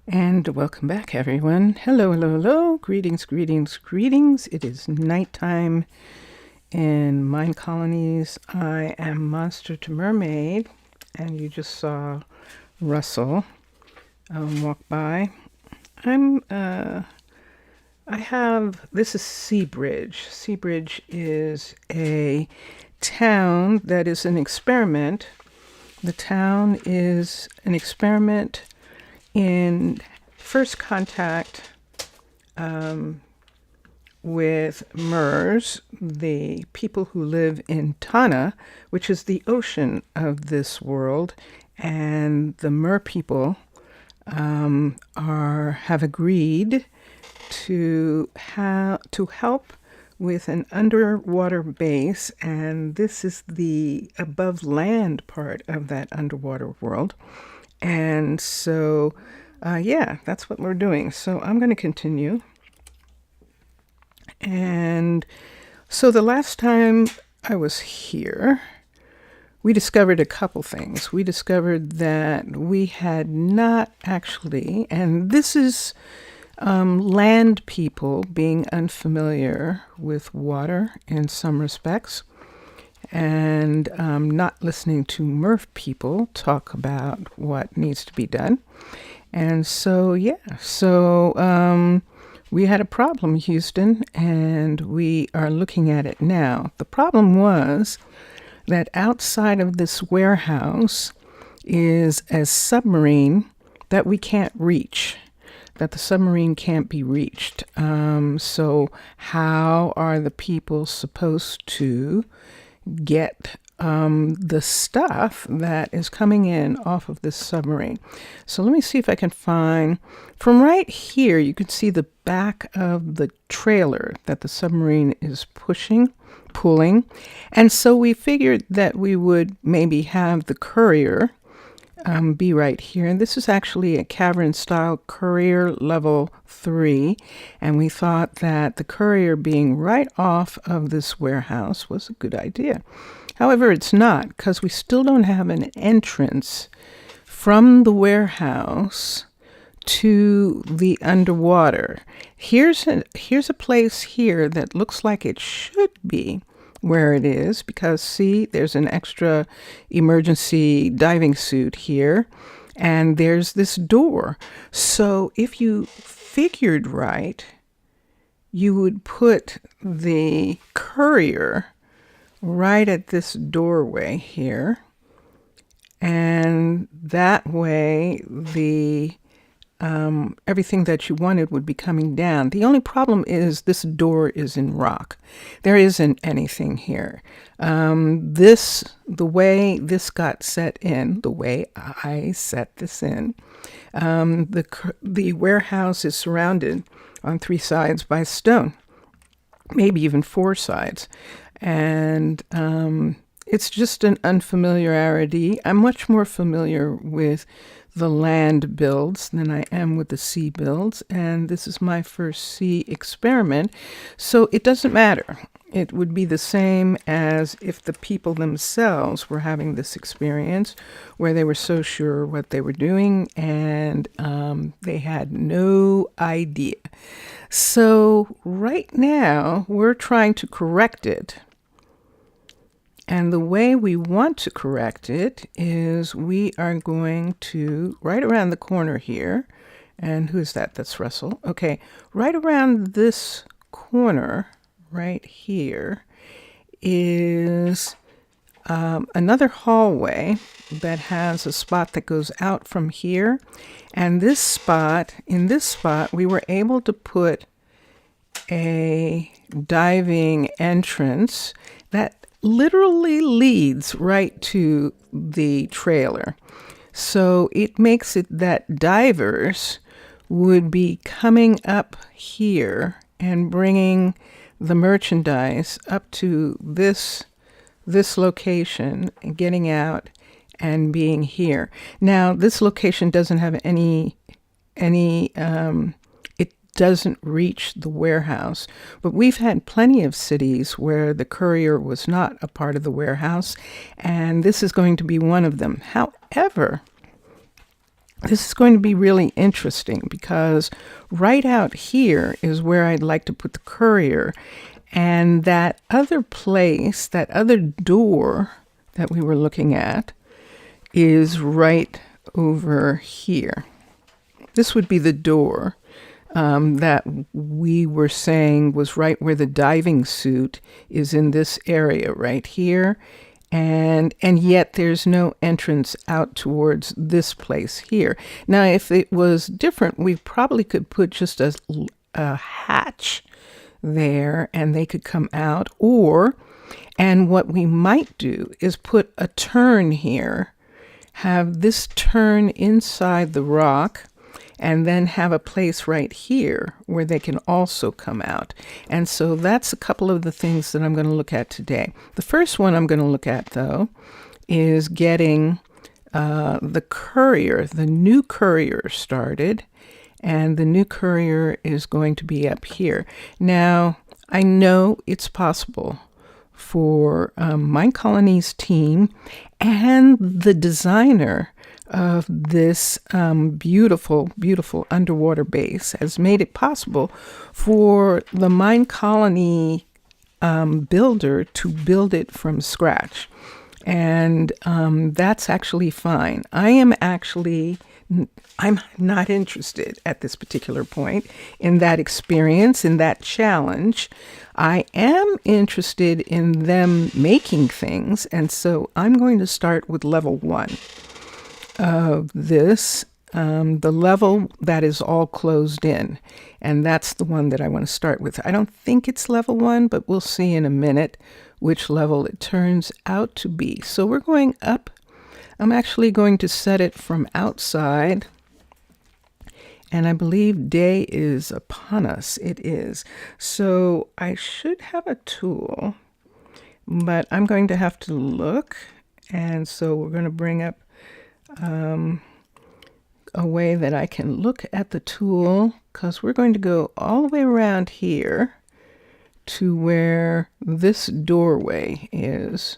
And welcome back, everyone. Hello, hello, hello. Greetings, greetings, greetings. It is nighttime in Minecolonies. I am Monster to Mermaid, and you just saw Russell walk by. This is Seabridge. Seabridge is a town that is an experiment. The town is an experiment in first contact with Mers, the people who live in Tana, which is the ocean of this world, and the Mer people have agreed to help with an underwater base, and this is the above land part of that underwater world. And so, that's what we're doing. So I'm going to continue. And so the last time I was here, we discovered a couple things. We discovered that we had not actually, and this is land people being unfamiliar with water in some respects, and not listening to Murph people talk about what needs to be done. And so, we had a problem, Houston, and we are looking at it now. The problem was that outside of this warehouse is a submarine that we can't reach, that the submarine can't be reached. So how are the people supposed to get the stuff that is coming in off of this submarine? So let me see if I can find, from right here, you can see the back of the trailer that the submarine is pulling. And so we figured that we would maybe have the courier be right here. And this is actually a cavern style courier level 3. And we thought that the courier being right off of this warehouse was a good idea. However, it's not, because we still don't have an entrance from the warehouse to the underwater. Here's a place here that looks like it should be where it is, because see, there's an extra emergency diving suit here, and there's this door. So if you figured right, you would put the courier right at this doorway here, and that way the everything that you wanted would be coming down. The only problem is this door is in rock. There isn't anything here. The way this got set in, the way I set this in, the warehouse is surrounded on 3 sides by stone, maybe even 4 sides. And it's just an unfamiliarity. I'm much more familiar with the land builds than I am with the sea builds, and this is my first sea experiment, so it doesn't matter. It would be the same as if the people themselves were having this experience where they were so sure what they were doing, and they had no idea. So right now we're trying to correct it. And the way we want to correct it is we are going to, right around the corner here, and who's that? That's Russell. Okay, right around this corner, right here, is another hallway that has a spot that goes out from here. And in this spot, we were able to put a diving entrance that literally leads right to the trailer. So it makes it that divers would be coming up here and bringing the merchandise up to this location and getting out and being here. Now, this location doesn't have any doesn't reach the warehouse. But we've had plenty of cities where the courier was not a part of the warehouse, and this is going to be one of them. However, This is going to be really interesting because right out here is where I'd like to put the courier. And that other place, that other door that we were looking at is right over here. This would be the door that we were saying was right where the diving suit is, in this area right here. And yet there's no entrance out towards this place here. Now, if it was different, we probably could put just a hatch there and they could come out. And what we might do is put a turn here, have this turn inside the rock, and then have a place right here where they can also come out. And so that's a couple of the things that I'm going to look at today. The first one I'm going to look at, though, is getting the courier, the new courier started. And the new courier is going to be up here. Now, I know it's possible for Minecolonies team and the designer of this beautiful, beautiful underwater base has made it possible for the Minecolony builder to build it from scratch. And that's actually fine. I'm not interested at this particular point in that experience, in that challenge. I am interested in them making things, and so I'm going to start with level 1 of this, the level that is all closed in, and that's the one that I want to start with. I don't think it's level 1, but we'll see in a minute which level it turns out to be. So we're going up. I'm actually going to set it from outside, and I believe day is upon us. It is. So I should have a tool, but I'm going to have to look, and so we're going to bring up a way that I can look at the tool, because we're going to go all the way around here to where this doorway is,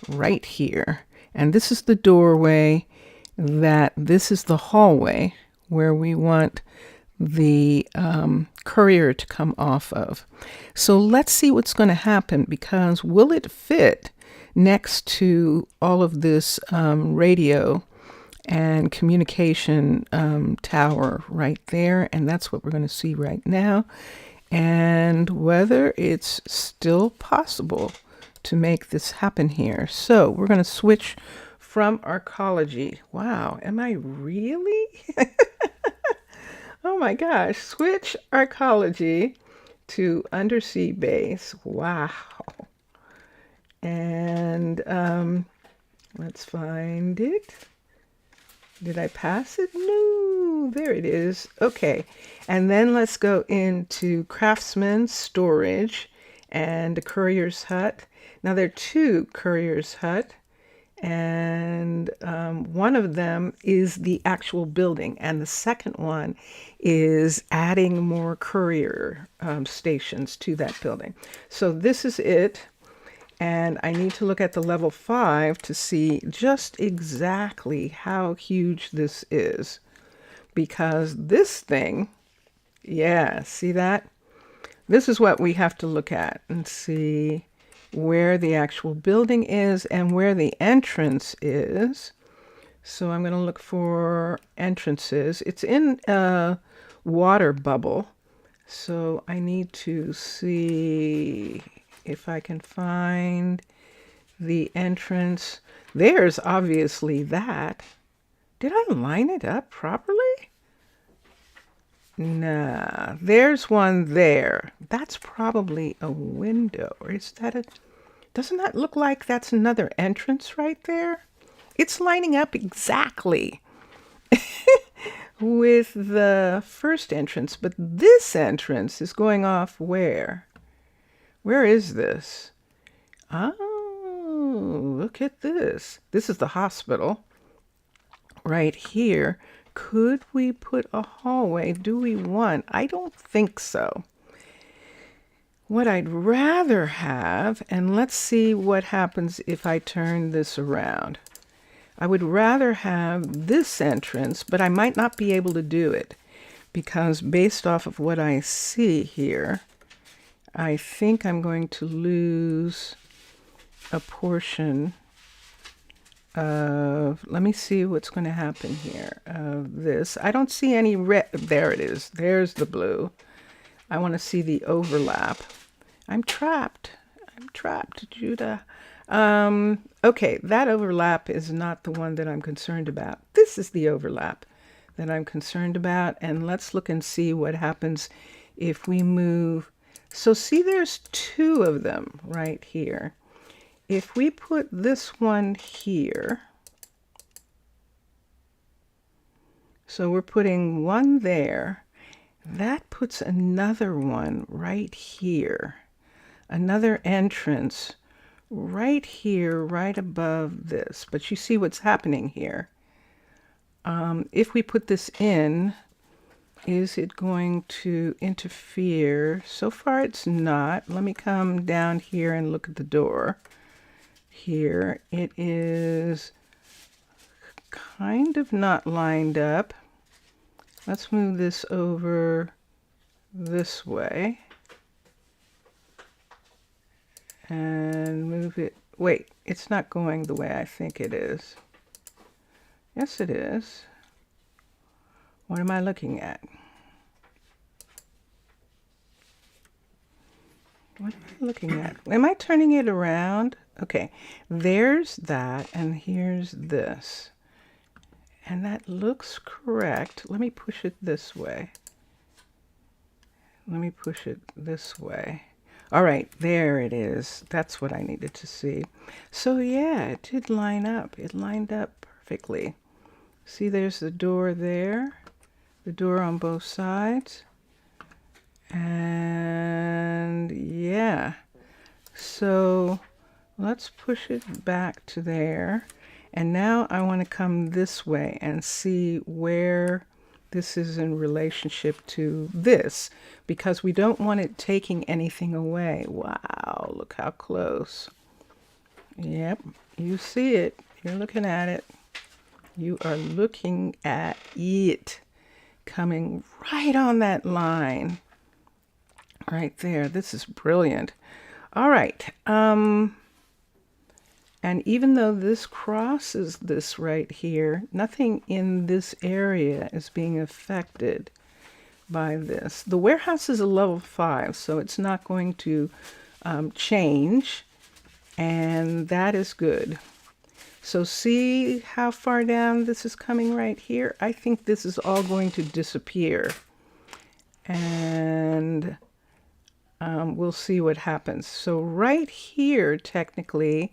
right here. And this is the doorway, this is the hallway where we want the courier to come off of. So let's see what's going to happen, because will it fit next to all of this radio and communication tower right there? And that's what we're going to see right now. And whether it's still possible to make this happen here. So we're going to switch from arcology. Wow, am I really? Oh my gosh, switch arcology to undersea base. Wow. And let's find it. Did I pass it? No, there it is. Okay, and then let's go into craftsman's storage and a courier's hut. Now there are 2 couriers' hut, and one of them is the actual building, and the second one is adding more courier stations to that building. So this is it, and I need to look at the level 5 to see just exactly how huge this is, because this thing, yeah, see that? This is what we have to look at and see where the actual building is and where the entrance is. So I'm going to look for entrances. It's in a water bubble, so I need to see if I can find the entrance. There's obviously that. Did I line it up properly? Nah, there's one there. That's probably a window. Or is that a... Doesn't that look like that's another entrance right there? It's lining up exactly with the first entrance, but this entrance is going off where? Where is this? Oh, look at this. This is the hospital right here. Could we put a hallway? Do we want? I don't think so. What I'd rather have, and let's see what happens if I turn this around. I would rather have this entrance, but I might not be able to do it because based off of what I see here, I think I'm going to lose a portion of, let me see what's going to happen here, of this. I don't see any red. There it is. There's the blue. I want to see the overlap. I'm trapped. I'm trapped, Judah. Okay, that overlap is not the one that I'm concerned about. This is the overlap that I'm concerned about. And let's look and see what happens if we move. So see, there's two of them right here. If we put this one here, so we're putting one there, that puts another one right here, another entrance right here, right above this. But you see what's happening here. If we put this in, is it going to interfere? So far it's not. Let me come down here and look at the door. Here it is kind of not lined up. Let's move this over this way and move it. Wait, it's not going the way I think it is. Yes, it is. What am I looking at? What am I looking at? Am I turning it around? Okay, there's that, and here's this. And that looks correct. Let me push it this way. Let me push it this way. All right, there it is. That's what I needed to see. So yeah, it did line up. It lined up perfectly. See, there's the door there, the door on both sides. And yeah, so let's push it back to there. And now I want to come this way and see where this is in relationship to this, because we don't want it taking anything away. Wow, look how close. Yep, you see it. You're looking at it. You are looking at it coming right on that line. Right there. This is brilliant. All right. And even though this crosses this right here, nothing in this area is being affected by this. The warehouse is a level 5, so it's not going to change, and that is good. So see how far down this is coming right here? I think this is all going to disappear, and we'll see what happens. So right here, technically,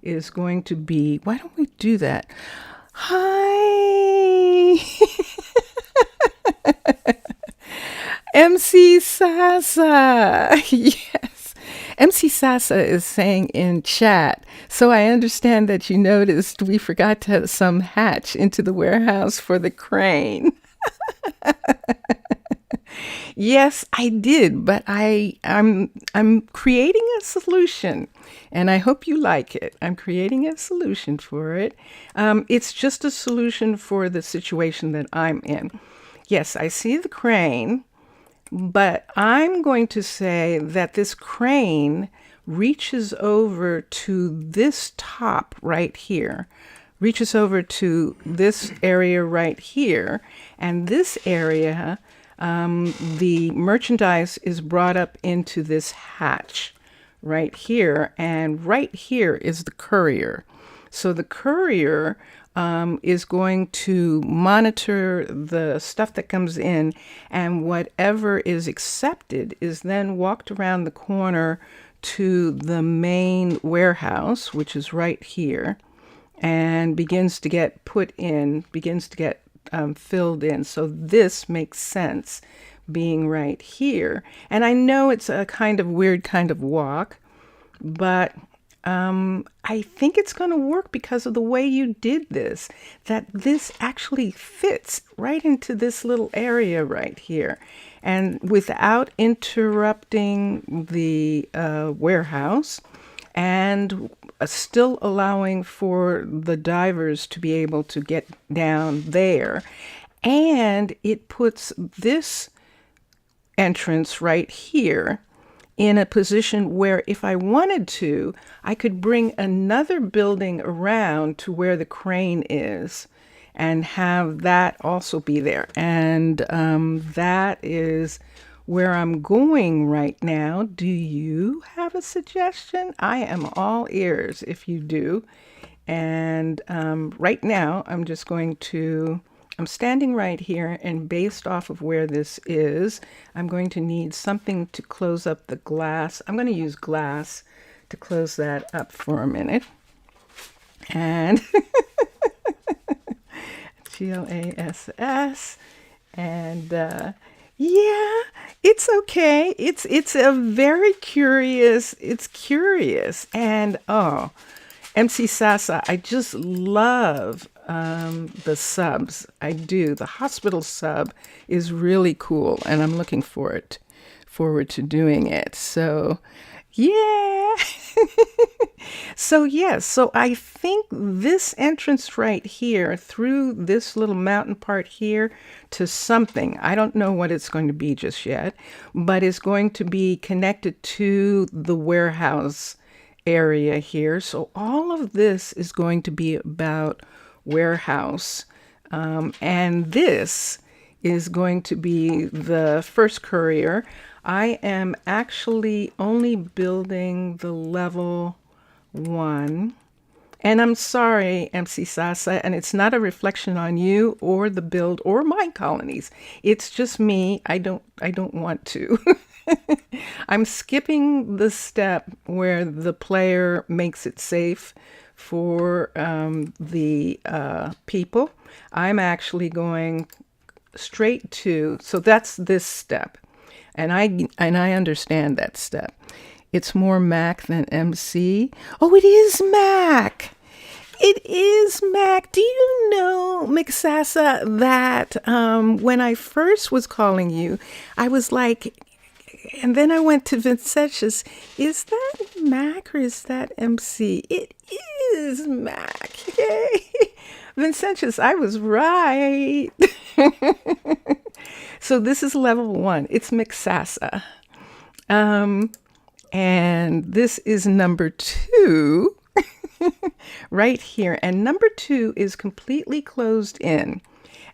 is going to be, why don't we do that? Hi! MC Sasa! Yes. MC Sasa is saying in chat, so I understand that you noticed we forgot to have some hatch into the warehouse for the crane. Yes, I did, but I'm creating a solution, and I hope you like it. I'm creating a solution for it. It's just a solution for the situation that I'm in. Yes, I see the crane, but I'm going to say that this crane reaches over to this top right here, reaches over to this area right here, and this area, the merchandise is brought up into this hatch right here, and right here is the courier. So the courier is going to monitor the stuff that comes in, and whatever is accepted is then walked around the corner to the main warehouse, which is right here, and begins to get put in, begins to get filled in. So this makes sense being right here. And I know it's a kind of weird kind of walk, but I think it's going to work because of the way you did this, that this actually fits right into this little area right here. And without interrupting the warehouse, and still allowing for the divers to be able to get down there. And it puts this entrance right here in a position where if I wanted to, I could bring another building around to where the crane is and have that also be there. And that is where I'm going right now. Do you have a suggestion? I am all ears if you do. And right now, I'm standing right here, and based off of where this is, I'm going to need something to close up the glass. I'm going to use glass to close that up for a minute. And GLASS. And yeah, it's okay. It's a very curious. It's curious. And oh, MC Sasa, I just love the subs. I do. The hospital sub is really cool, and I'm looking forward to doing it. So yeah. So yes, so I think this entrance right here through this little mountain part here to something, I don't know what it's going to be just yet, but it's going to be connected to the warehouse area here. So all of this is going to be about warehouse, and this is going to be the first courier. I am actually only building the level 1, and I'm sorry, MC Sasa, and it's not a reflection on you or the build or Minecolonies. It's just me. I don't want to. I'm skipping the step where the player makes it safe for the people. I'm actually going straight to, so that's this step. And I understand that step. It's more Mac than MC. Oh, it is Mac. It is Mac. Do you know, Mixasa, that when I first was calling you, I was like, and then I went to Vincentius, is that Mac or is that MC? It is Mac. Yay. Vincentius, I was right. So this is level 1. It's Mixasa. And this is number 2 right here. And number 2 is completely closed in.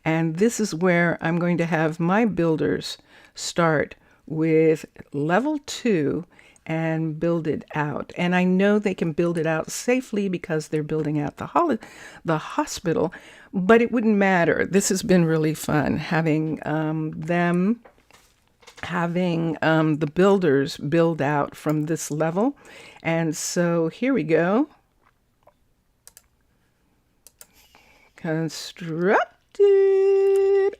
And this is where I'm going to have my builders start with level 2 and build it out. And I know they can build it out safely because they're building out the hospital, but it wouldn't matter. This has been really fun having the builders build out from this level. And so here we go. Constructed.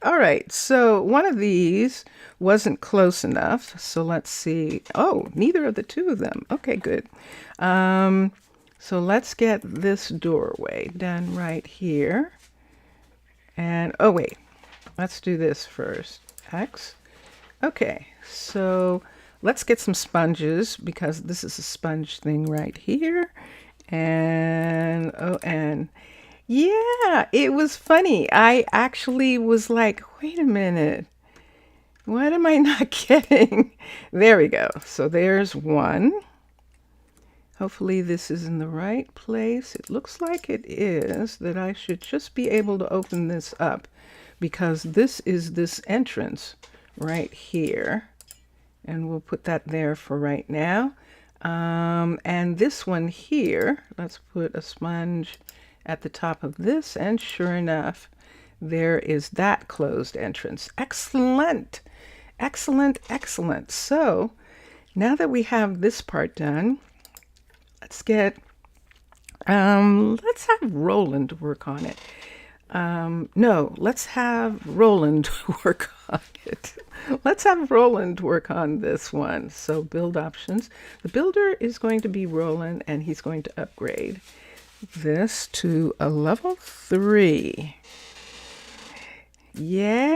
All right, so one of these wasn't close enough. So let's see. Oh, neither of the two of them. Okay, good. So let's get this doorway done right here. And, oh wait, let's do this first. X. Okay, so let's get some sponges because this is a sponge thing right here. And, oh, and yeah, it was funny. I actually was like, wait a minute. What am I not getting? There we go. So there's one. Hopefully this is in the right place. It looks like it is, that I should just be able to open this up because this is this entrance right here. And we'll put that there for right now. And this one here, let's put a sponge at the top of this. And sure enough, there is that closed entrance. Excellent. Excellent, excellent. So now that we have this part done, let's have Rowland work on it. No, let's have Rowland work on it. Let's have Rowland work on this one. So build options. The builder is going to be Rowland, and he's going to upgrade this to a level 3. Yes.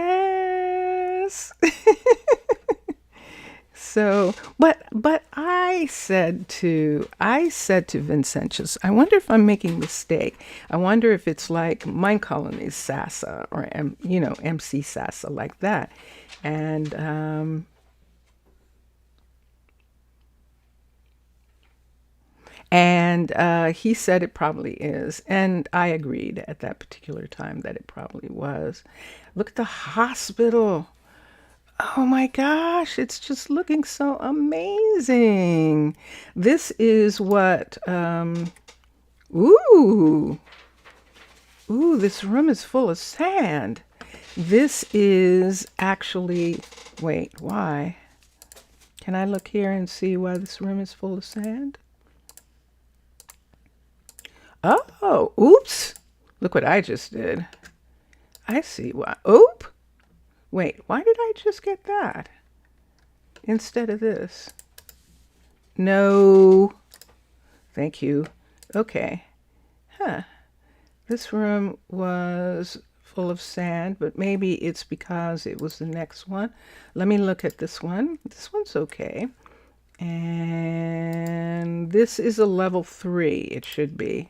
So, but I said to Vincentius, I wonder if I'm making a mistake. I wonder if it's like Minecolonies Sassa or MC Sassa like that, and he said it probably is, and I agreed at that particular time that it probably was. Look at the hospital. Oh my gosh, it's just looking so amazing. This is what, ooh, ooh, this room is full of sand. This is actually, wait, why? Can I look here and see why this room is full of sand? Oh, oops. Look what I just did. I see why. Oop. Wait, why did I just get that instead of this? No. Thank you. Okay. Huh. This room was full of sand, but maybe it's because it was the next one. Let me look at this one. This one's okay. And this is a level 3, it should be.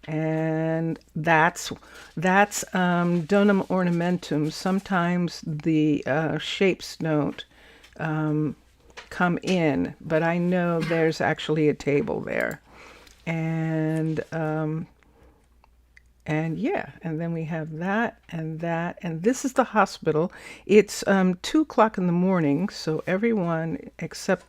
And that's donum ornamentum. Sometimes the shapes don't come in, but I know there's actually a table there. And yeah, and then we have that, and this is the hospital. It's 2 o'clock in the morning, so everyone except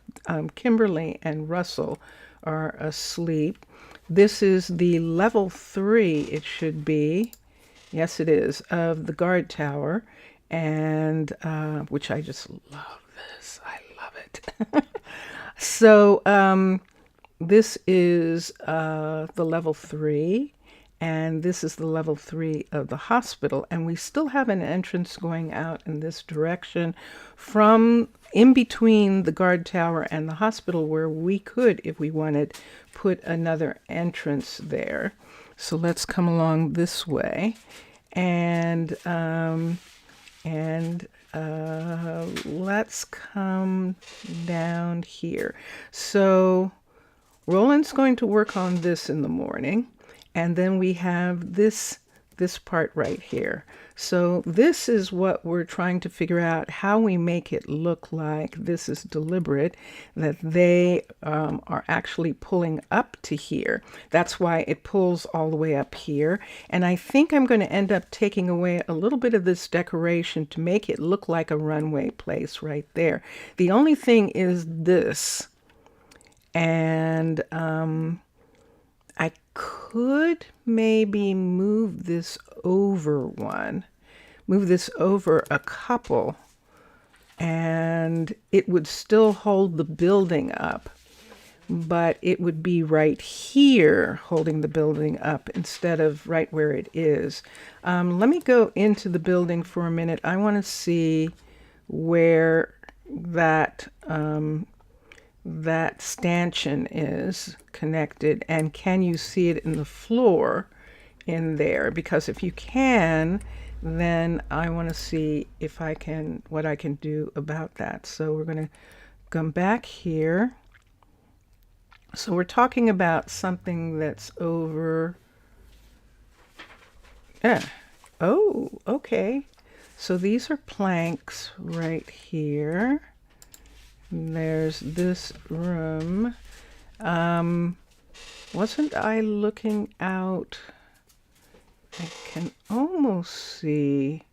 Kimberly and Russell are asleep. This is the level 3, it should be. Yes, it is, of the guard tower, and which I just love this. I love it. So this is the level 3, and this is the level 3 of the hospital, and we still have an entrance going out in this direction from in between the guard tower and the hospital, where we could, if we wanted, put another entrance there. So let's come along this way, and let's come down here. So Rowland's going to work on this in the morning, and then we have this part right here. So this is what we're trying to figure out, how we make it look like this is deliberate, that they are actually pulling up to here. That's why it pulls all the way up here. And I think I'm going to end up taking away a little bit of this decoration to make it look like a runway place right there. The only thing is this. And I could maybe move this over a couple, and it would still hold the building up, but it would be right here holding the building up instead of right where it is. Let me go into the building for a minute. I want to see where that stanchion is connected, and can you see it in the floor in there? Because if you can, then I want to see if I can, what I can do about that. So we're going to come back here. So we're talking about something that's over. Oh, okay. So these are planks right here. There's this room. Wasn't I looking out? I can almost see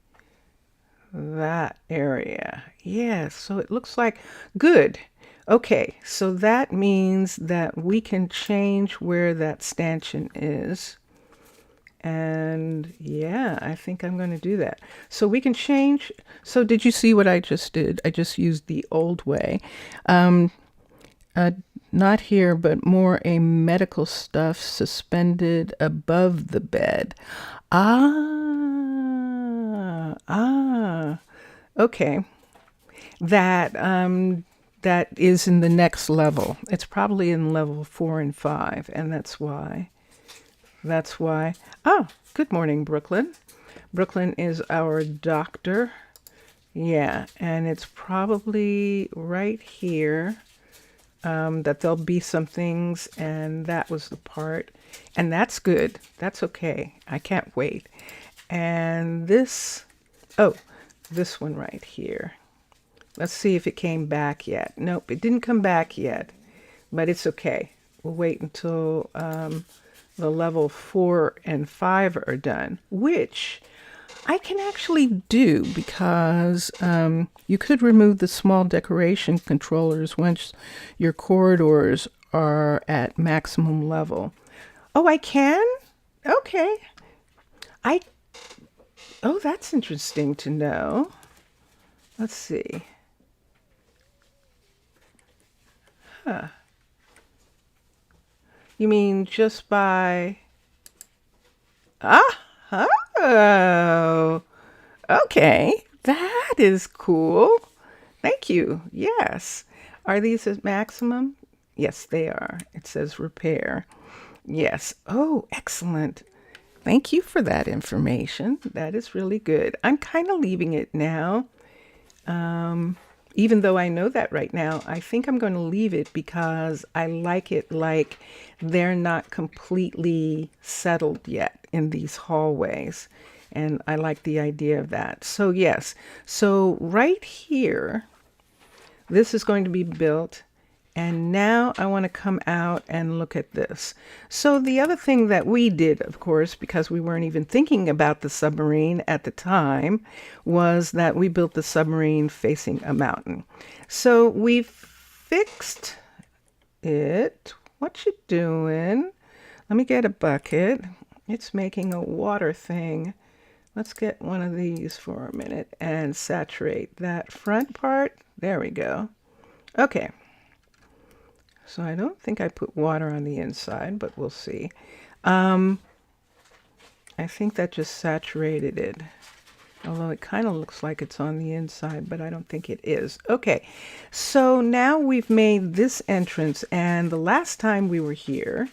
that area. Yeah, so it looks like good. Okay, so that means that we can change where that stanchion is. And yeah, I think I'm going to do that. So we can change. So did you see what I just did? I just used the old way. Not here, but more a medical stuff suspended above the bed. Okay. That is in the next level. It's probably in level 4 and 5, and that's why. Oh, good morning, Brooklyn. Brooklyn is our doctor. Yeah, and it's probably right here that there'll be some things, and that was the part. And that's good. That's okay. I can't wait. And this, oh, this one right here. Let's see if it came back yet. Nope, it didn't come back yet, but it's okay. We'll wait until the level 4 and 5 are done, which I can actually do because you could remove the small decoration controllers once your corridors are at maximum level. Oh, I can? Okay. I Oh, that's interesting to know. Let's see. Huh. You mean just by... Oh, okay. That is cool. Thank you. Yes. Are these at maximum? Yes, they are. It says repair. Yes. Oh, excellent. Thank you for that information. That is really good. I'm kind of leaving it now. Even though I know that right now, I think I'm going to leave it because I like it like they're not completely settled yet in these hallways. And I like the idea of that. So yes, so right here, this is going to be built. And now I want to come out and look at this. So the other thing that we did, of course, because we weren't even thinking about the submarine at the time, was that we built the submarine facing a mountain. So we fixed it. What you doing? Let me get a bucket. It's making a water thing. Let's get one of these for a minute and saturate that front part. There we go. Okay. So I don't think I put water on the inside, but we'll see. I think that just saturated it. Although it kind of looks like it's on the inside, but I don't think it is. Okay, so now we've made this entrance, and the last time we were here,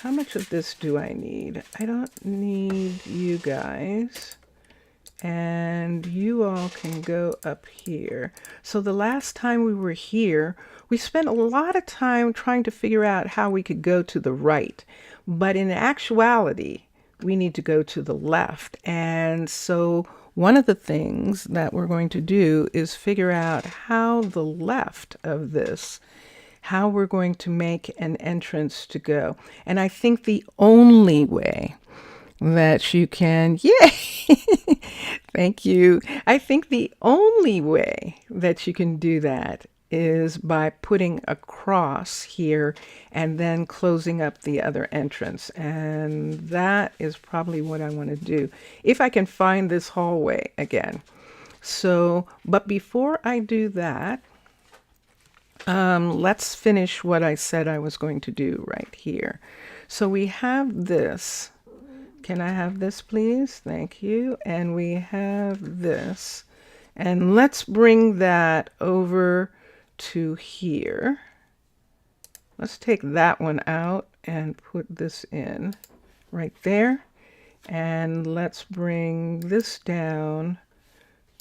how much of this do I need? I don't need you guys. And you all can go up here. So the last time we were here, we spent a lot of time trying to figure out how we could go to the right. But in actuality, we need to go to the left. And so one of the things that we're going to do is figure out how the left of this, how we're going to make an entrance to go. And I think the only way that you can, yay, thank you. I think the only way that you can do that is by putting a cross here and then closing up the other entrance. And that is probably what I want to do, if I can find this hallway again. So, but before I do that, let's finish what I said I was going to do right here. So we have this. Can I have this, please? Thank you. And we have this. And let's bring that over to here. Let's take that one out and put this in right there. And let's bring this down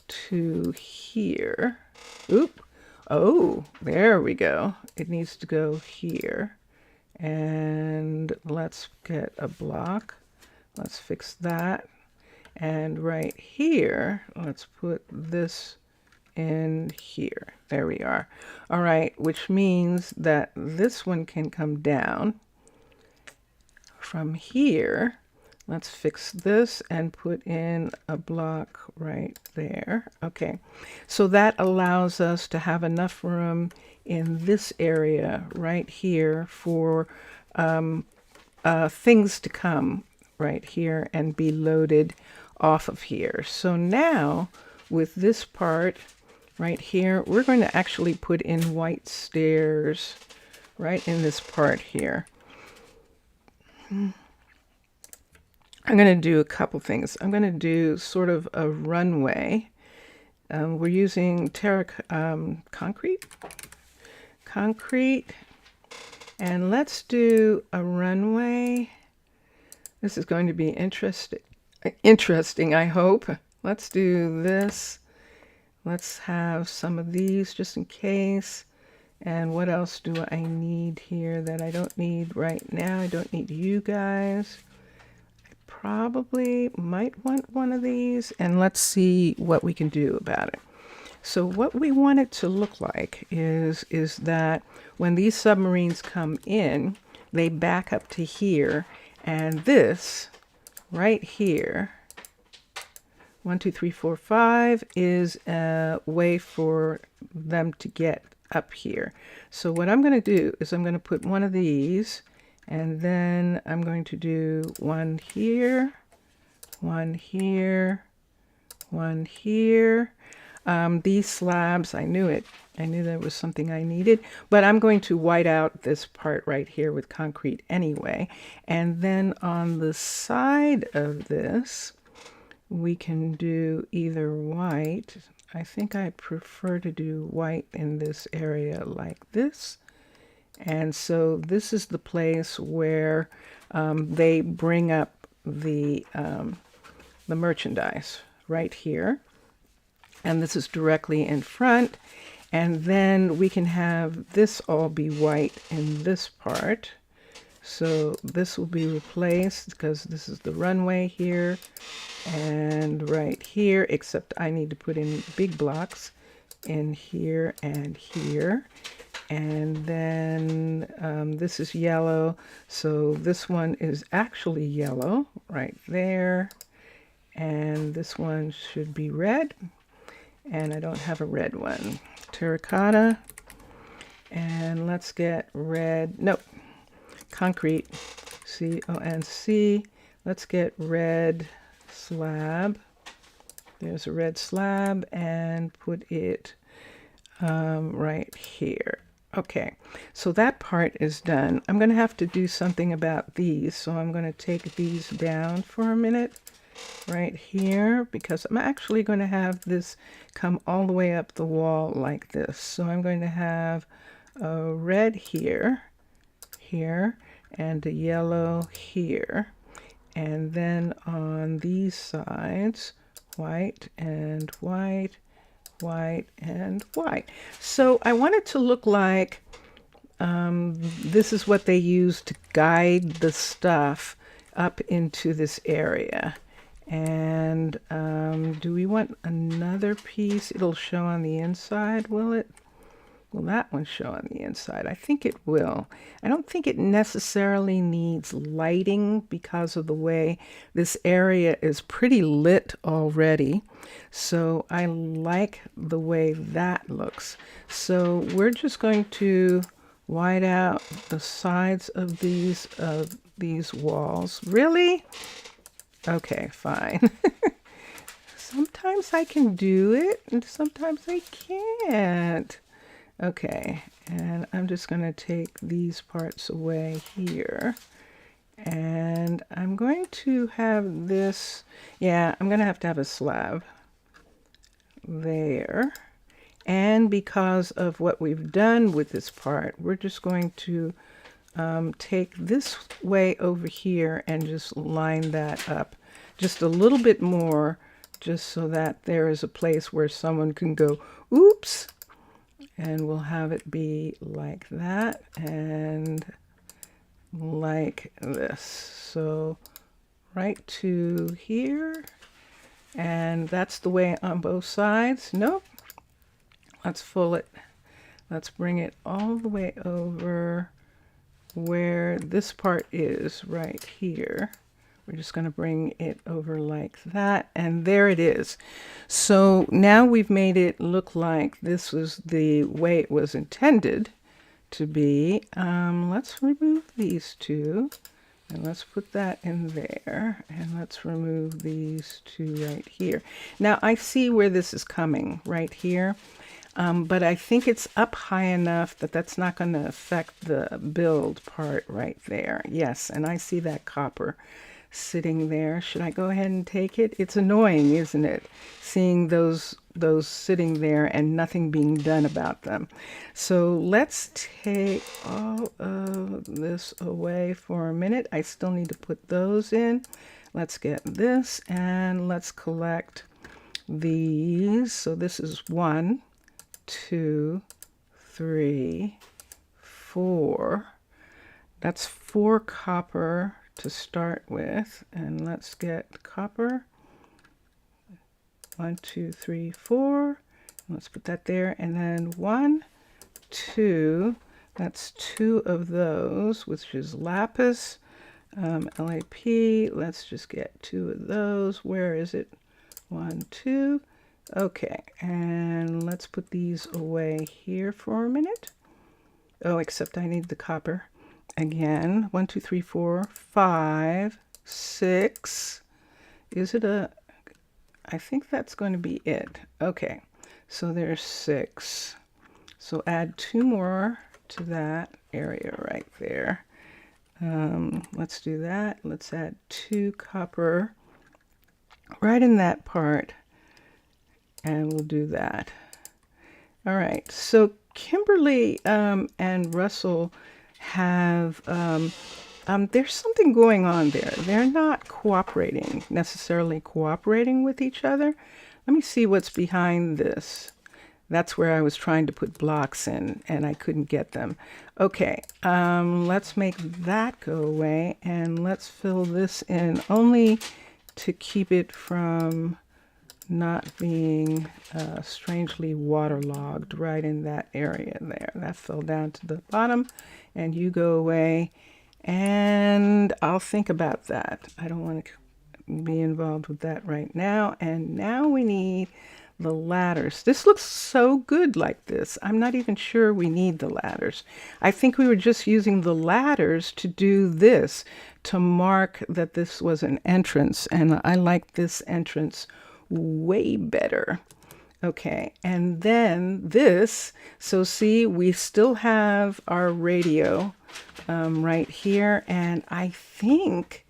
to here. Oop. Oh, there we go. It needs to go here. And let's get a block. Let's fix that. And right here, let's put this in here. There we are. All right, which means that this one can come down. From here, let's fix this and put in a block right there. Okay, so that allows us to have enough room in this area right here for things to come right here and be loaded off of here. So now with this part right here, we're going to actually put in white stairs right in this part here. I'm going to do a couple things. I'm going to do sort of a runway. We're using concrete, and let's do a runway. This is going to be interesting, I hope. Let's do this. Let's have some of these just in case. And what else do I need here that I don't need right now? I don't need you guys. I probably might want one of these, and let's see what we can do about it. So what we want it to look like is that when these submarines come in, they back up to here, and this right here, 1, 2, 3, 4, 5, is a way for them to get up here. So what I'm going to do is I'm going to put one of these, and then I'm going to do one here, one here, one here. These slabs, I knew it. I knew there was something I needed, but I'm going to white out this part right here with concrete anyway. And then on the side of this, we can do either white. I think I prefer to do white in this area like this. And so this is the place where they bring up the merchandise right here. And this is directly in front. And then we can have this all be white in this part. So this will be replaced because this is the runway here and right here, except I need to put in big blocks in here and here. And then this is yellow. So this one is actually yellow right there. And this one should be red. And I don't have a red one. Terracotta. And let's get red. Nope. Concrete. C-O-N-C. Let's get red slab. There's a red slab and put it right here. Okay, so that part is done. I'm going to have to do something about these. So I'm going to take these down for a minute right here because I'm actually going to have this come all the way up the wall like this. So I'm going to have a red here, and a yellow here. And then on these sides, white and white, white and white. So I want it to look like this is what they use to guide the stuff up into this area. And do we want another piece? It'll show on the inside, will it? Will that one show on the inside? I think it will. I don't think it necessarily needs lighting because of the way this area is pretty lit already. So I like the way that looks. So we're just going to white out the sides of these walls. Really? Okay, fine. Sometimes I can do it and sometimes I can't. Okay, and I'm just going to take these parts away here. And I'm going to have this, yeah, I'm going to have a slab there. And because of what we've done with this part, we're just going to take this way over here and just line that up just a little bit more, just so that there is a place where someone can go, oops. And we'll have it be like that and like this. So right to here. And that's the way on both sides. Nope. Let's full it. Let's bring it all the way over where this part is right here. We're just going to bring it over like that, and there it is. So now we've made it look like this was the way it was intended to be. Let's remove these two, and let's put that in there, and let's remove these two right here. Now I see where this is coming right here, but I think it's up high enough that that's not going to affect the build part right there. Yes, and I see that copper sitting there. Should I go ahead and take it? It's annoying, isn't it? Seeing those sitting there and nothing being done about them. So let's take all of this away for a minute. I still need to put those in. Let's get this and let's collect these. So this is 1, 2, 3, 4. That's 4 copper to start with. And let's get copper. 1, 2, 3, 4. Let's put that there. And then 1, 2. That's 2 of those, which is lapis. LAP. Let's just get 2 of those. Where is it? 1, 2. Okay, and let's put these away here for a minute. Oh, except I need the copper. Again, 1, 2, 3, 4, 5, 6. Is it a... I think that's going to be it. Okay, so there's 6. So add 2 more to that area right there. Let's do that. Let's add 2 copper right in that part, and we'll do that. All right, so Kimberly and Russell have, there's something going on there. They're not necessarily cooperating with each other. Let me see what's behind this. That's where I was trying to put blocks in, and I couldn't get them. Okay, let's make that go away, and let's fill this in only to keep it from not being strangely waterlogged right in that area there. That fell down to the bottom, and you go away, and I'll think about that. I don't want to be involved with that right now. And now we need the ladders. This looks so good like this. I'm not even sure we need the ladders. I think we were just using the ladders to do this, to mark that this was an entrance, and I like this entrance way better. Okay, and then this, so see, we still have our radio right here, and I think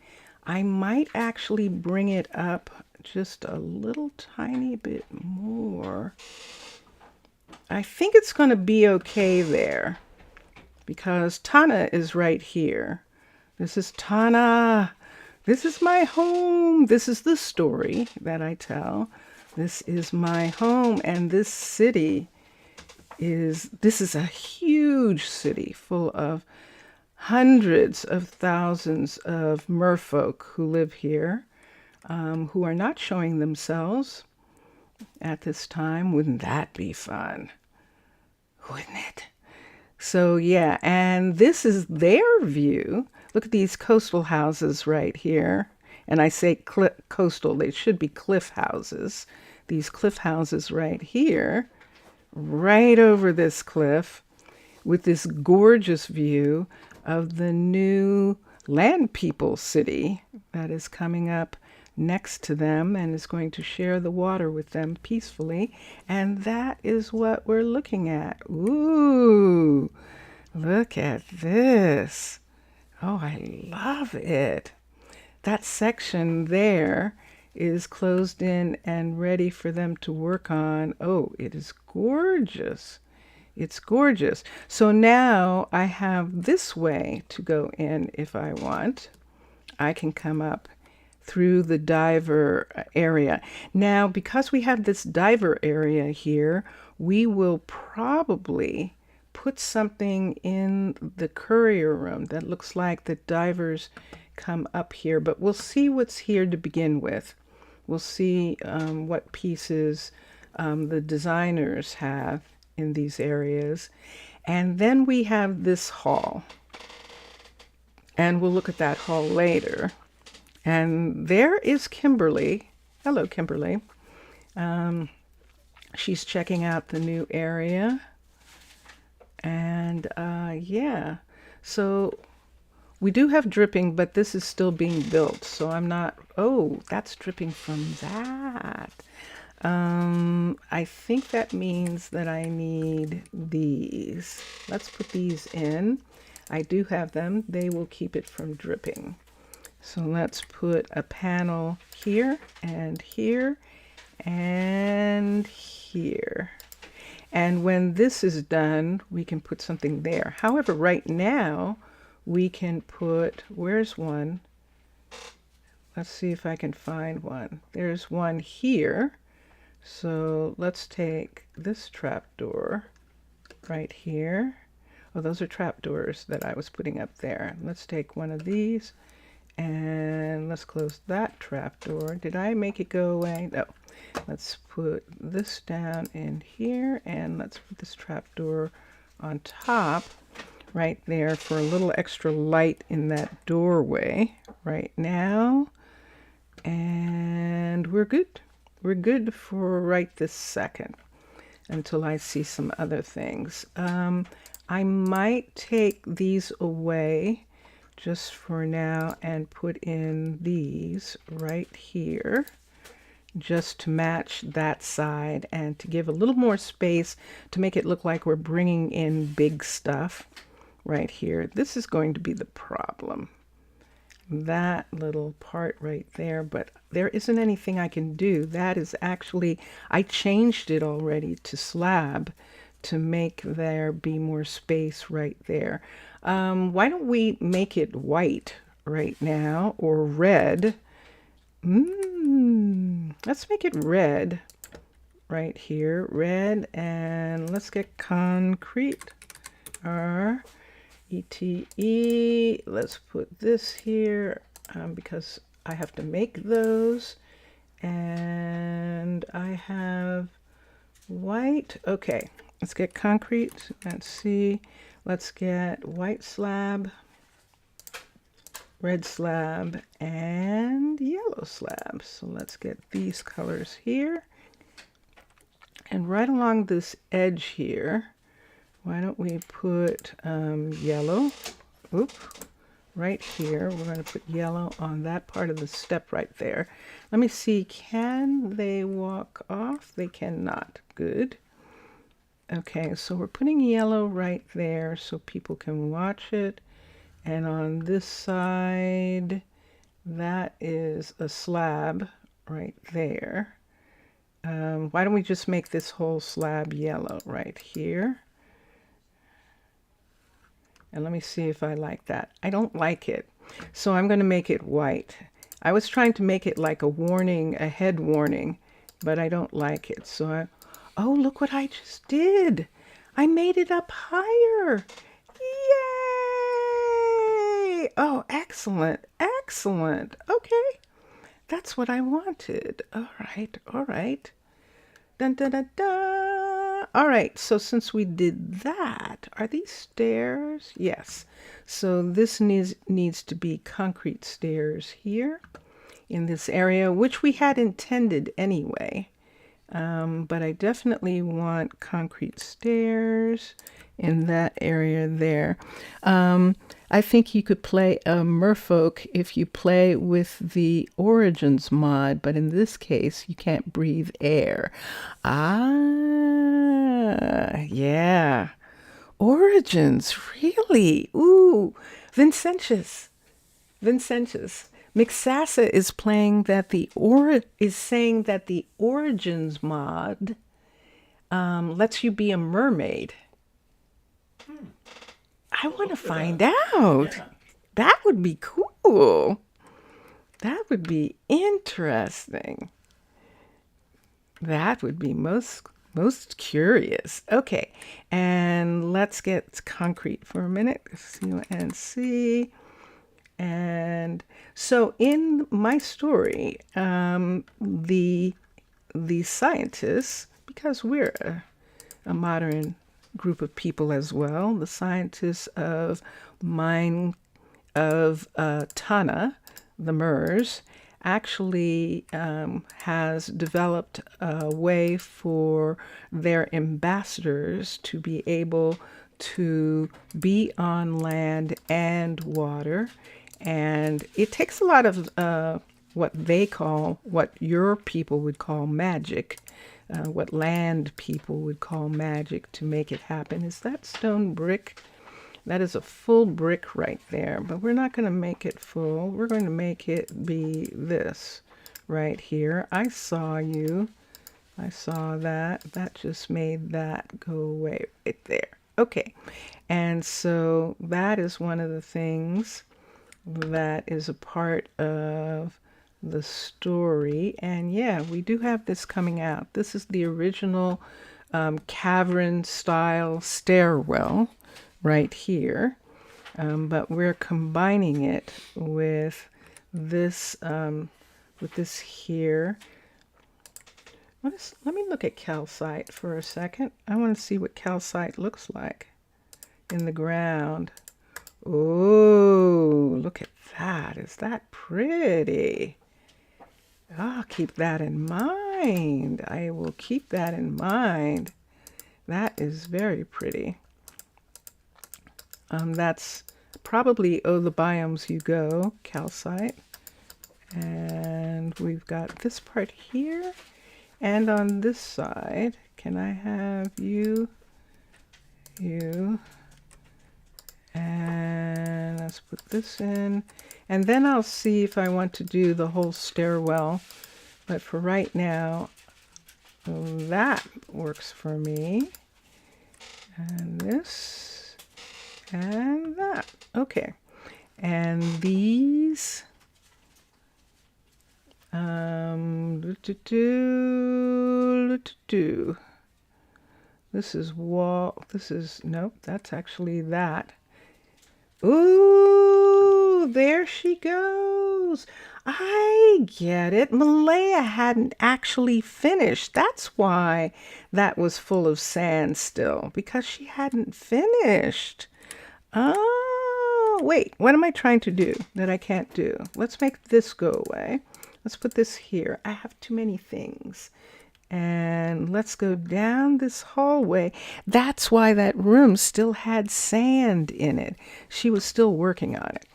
I might actually bring it up just a little tiny bit more. I think it's going to be okay there because Tana is right here. This is Tana. This is my home. This is the story that I tell. This is my home, and this city this is a huge city full of hundreds of thousands of merfolk who live here, who are not showing themselves at this time. Wouldn't that be fun? Wouldn't it? So yeah, and this is their view. Look at these coastal houses right here. And I say coastal, they should be cliff houses. These cliff houses right here, right over this cliff, with this gorgeous view of the new land people city that is coming up next to them and is going to share the water with them peacefully. And that is what we're looking at. Ooh, look at this. Oh, I love it. That section there is closed in and ready for them to work on. Oh, it is gorgeous. It's gorgeous. So now I have this way to go in if I want. I can come up through the diver area. Now, because we have this diver area here, we will probably put something in the courier room that looks like the divers come up here, but we'll see what's here to begin with. We'll see what pieces the designers have in these areas. And then we have this hall, and we'll look at that hall later. And there is Kimberly. Hello, Kimberly. She's checking out the new area. And yeah, so we do have dripping, but this is still being built. So I'm not, oh, that's dripping from that. I think that means that I need these. Let's put these in. I do have them. They will keep it from dripping. So let's put a panel here and here and here. And when this is done, we can put something there. However, right now, we can put, where's one? Let's see if I can find one. There's one here. So let's take this trapdoor right here. Oh, those are trapdoors that I was putting up there. Let's take one of these and let's close that trapdoor. Did I make it go away? No. Let's put this down in here and let's put this trapdoor on top right there for a little extra light in that doorway right now. And we're good. We're good for right this second until I see some other things. I might take these away just for now and put in these right here just to match that side and to give a little more space to make it look like we're bringing in big stuff right here. This is going to be the problem, that little part right there, but there isn't anything I can do. That is actually, I changed it already to slab to make there be more space right there. Why don't we make it white right now, or red? Let's make it red right here, red, and let's get concrete, R-E-T-E. Let's put this here because I have to make those, and I have white. Okay, let's get concrete. Let's see. Let's get white slab, red slab, and yellow slab. So let's get these colors here. And right along this edge here, why don't we put yellow? Oop, right here. We're going to put yellow on that part of the step right there. Let me see, can they walk off? They cannot. Good. Okay, so we're putting yellow right there so people can watch it. And on this side, that is a slab right there. Why don't we just make this whole slab yellow right here? And let me see if I like that. I don't like it, so I'm going to make it white. I was trying to make it like a warning, a head warning, but I don't like it. So oh, look what I just did. I made it up higher. Yay! Oh, excellent, excellent. Okay, that's what I wanted. All right, all right. Dun, dun, dun, dun. All right, so since we did that, are these stairs? Yes. So this needs to be concrete stairs here in this area, which we had intended anyway. But I definitely want concrete stairs in that area there. I think you could play a merfolk if you play with the Origins mod, but in this case, you can't breathe air. Ah, yeah. Origins, really? Ooh, Vincentius. Mixasa is playing that saying that the Origins mod lets you be a mermaid. I want to find out. Yeah. That would be cool. That would be interesting. That would be most curious. Okay, and let's get concrete for a minute. C-O-N-C. And so in my story, the scientists, because we're a modern group of people as well, the scientists of Tana, the MERS, actually has developed a way for their ambassadors to be able to be on land and water. And it takes a lot of what your people would call magic, what land people would call magic to make it happen. Is that stone brick? That is a full brick right there, but we're not going to make it full. We're going to make it be this right here. I saw you. I saw that. That just made that go away right there. Okay, and so that is one of the things that is a part of the story. And yeah, we do have this coming out. This is the original cavern style stairwell right here. But we're combining it with this here. Let me look at calcite for a second. I want to see what calcite looks like in the ground. Oh, look at that. Is that pretty? I'll keep that in mind. I will keep that in mind. That is very pretty. That's probably Oh the Biomes You Go, calcite. And we've got this part here. And on this side, can I have you, and let's put this in. And then I'll see if I want to do the whole stairwell. But for right now, that works for me. And this, and that. Okay. And these, this is wall, this is, nope, that's actually that. Ooh, there she goes. I get it. Malaya hadn't actually finished. That's why that was full of sand still, because she hadn't finished. Oh, wait, what am I trying to do that I can't do? Let's make this go away. Let's put this here. I have too many things. And let's go down this hallway. That's why that room still had sand in it. She was still working on it.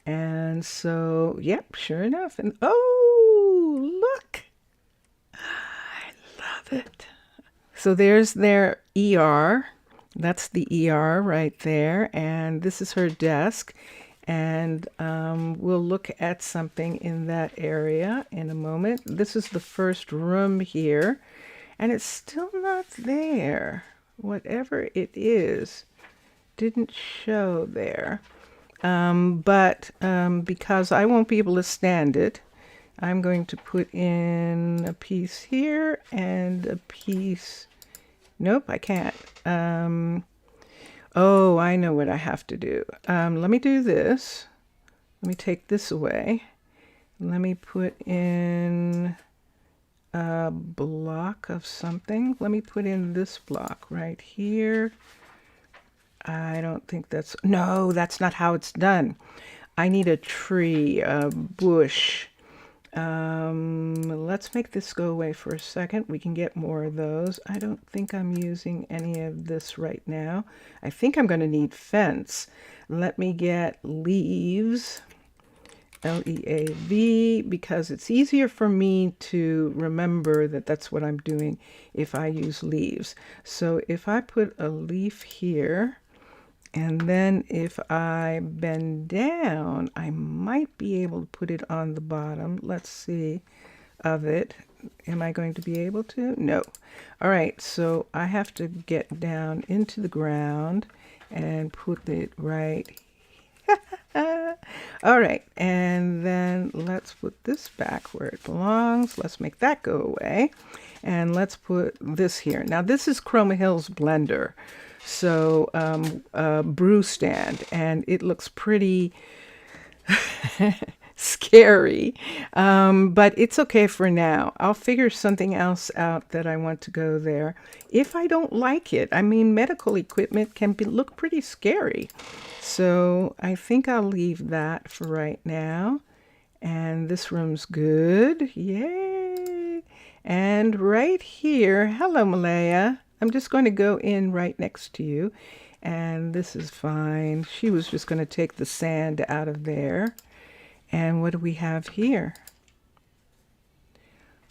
And so, yep, sure enough. And oh, look. I love it. So there's their ER. That's the ER right there. And this is her desk. And we'll look at something in that area in a moment. This is the first room here, and it's still not there. Whatever it is, didn't show there. But because I won't be able to stand it, I'm going to put in a piece here and a piece. Nope, I can't. Oh, I know what I have to do. Let me do this. Let me take this away. Let me put in a block of something. Let me put in this block right here. I don't think that's, no, that's not how it's done. I need a tree, a bush. Let's make this go away for a second. We can get more of those. I don't think I'm using any of this right now. I think I'm going to need fence. Let me get leaves, L-E-A-V, because it's easier for me to remember that that's what I'm doing if I use leaves. So if I put a leaf here, and then if I bend down, I might be able to put it on the bottom. Let's see of it. Am I going to be able to? No. All right, so I have to get down into the ground and put it right here. All right, and then let's put this back where it belongs. Let's make that go away. And let's put this here. Now, this is Chroma Hill's blender. So brew stand, and it looks pretty scary, but it's okay for now. I'll figure something else out that I want to go there if I don't like it. I mean, medical equipment can look pretty scary, so I think I'll leave that for right now. And this room's good. Yay. And right here, hello Malaya. I'm just going to go in right next to you, and this is fine. She was just going to take the sand out of there. And what do we have here?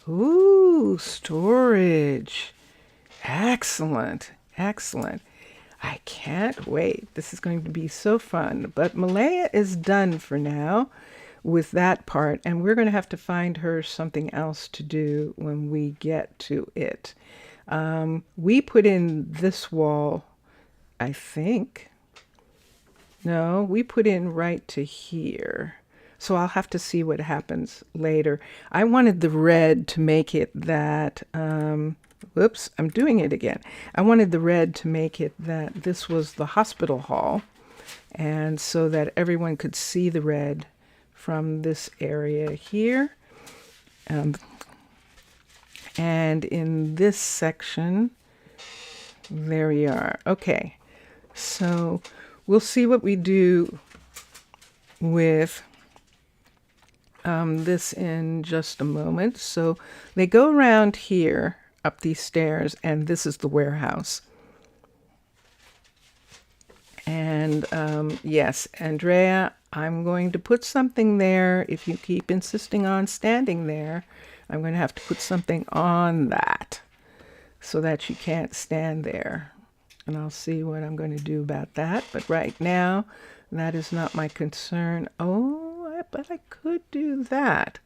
Ooh, storage. Excellent, excellent. I can't wait. This is going to be so fun. But Malaya is done for now with that part, and we're going to have to find her something else to do when we get to it. We put in this wall, I think. No, we put in right to here. So I'll have to see what happens later. I wanted the red to make it that, whoops, I'm doing it again. I wanted the red to make it that this was the hospital hall, and so that everyone could see the red from this area here. And in this section, there we are. Okay, so we'll see what we do with this in just a moment. So they go around here up these stairs, and this is the warehouse. And yes, Andrea, I'm going to put something there. If you keep insisting on standing there, I'm going to have to put something on that so that you can't stand there. And I'll see what I'm going to do about that. But right now, that is not my concern. Oh, but I could do that.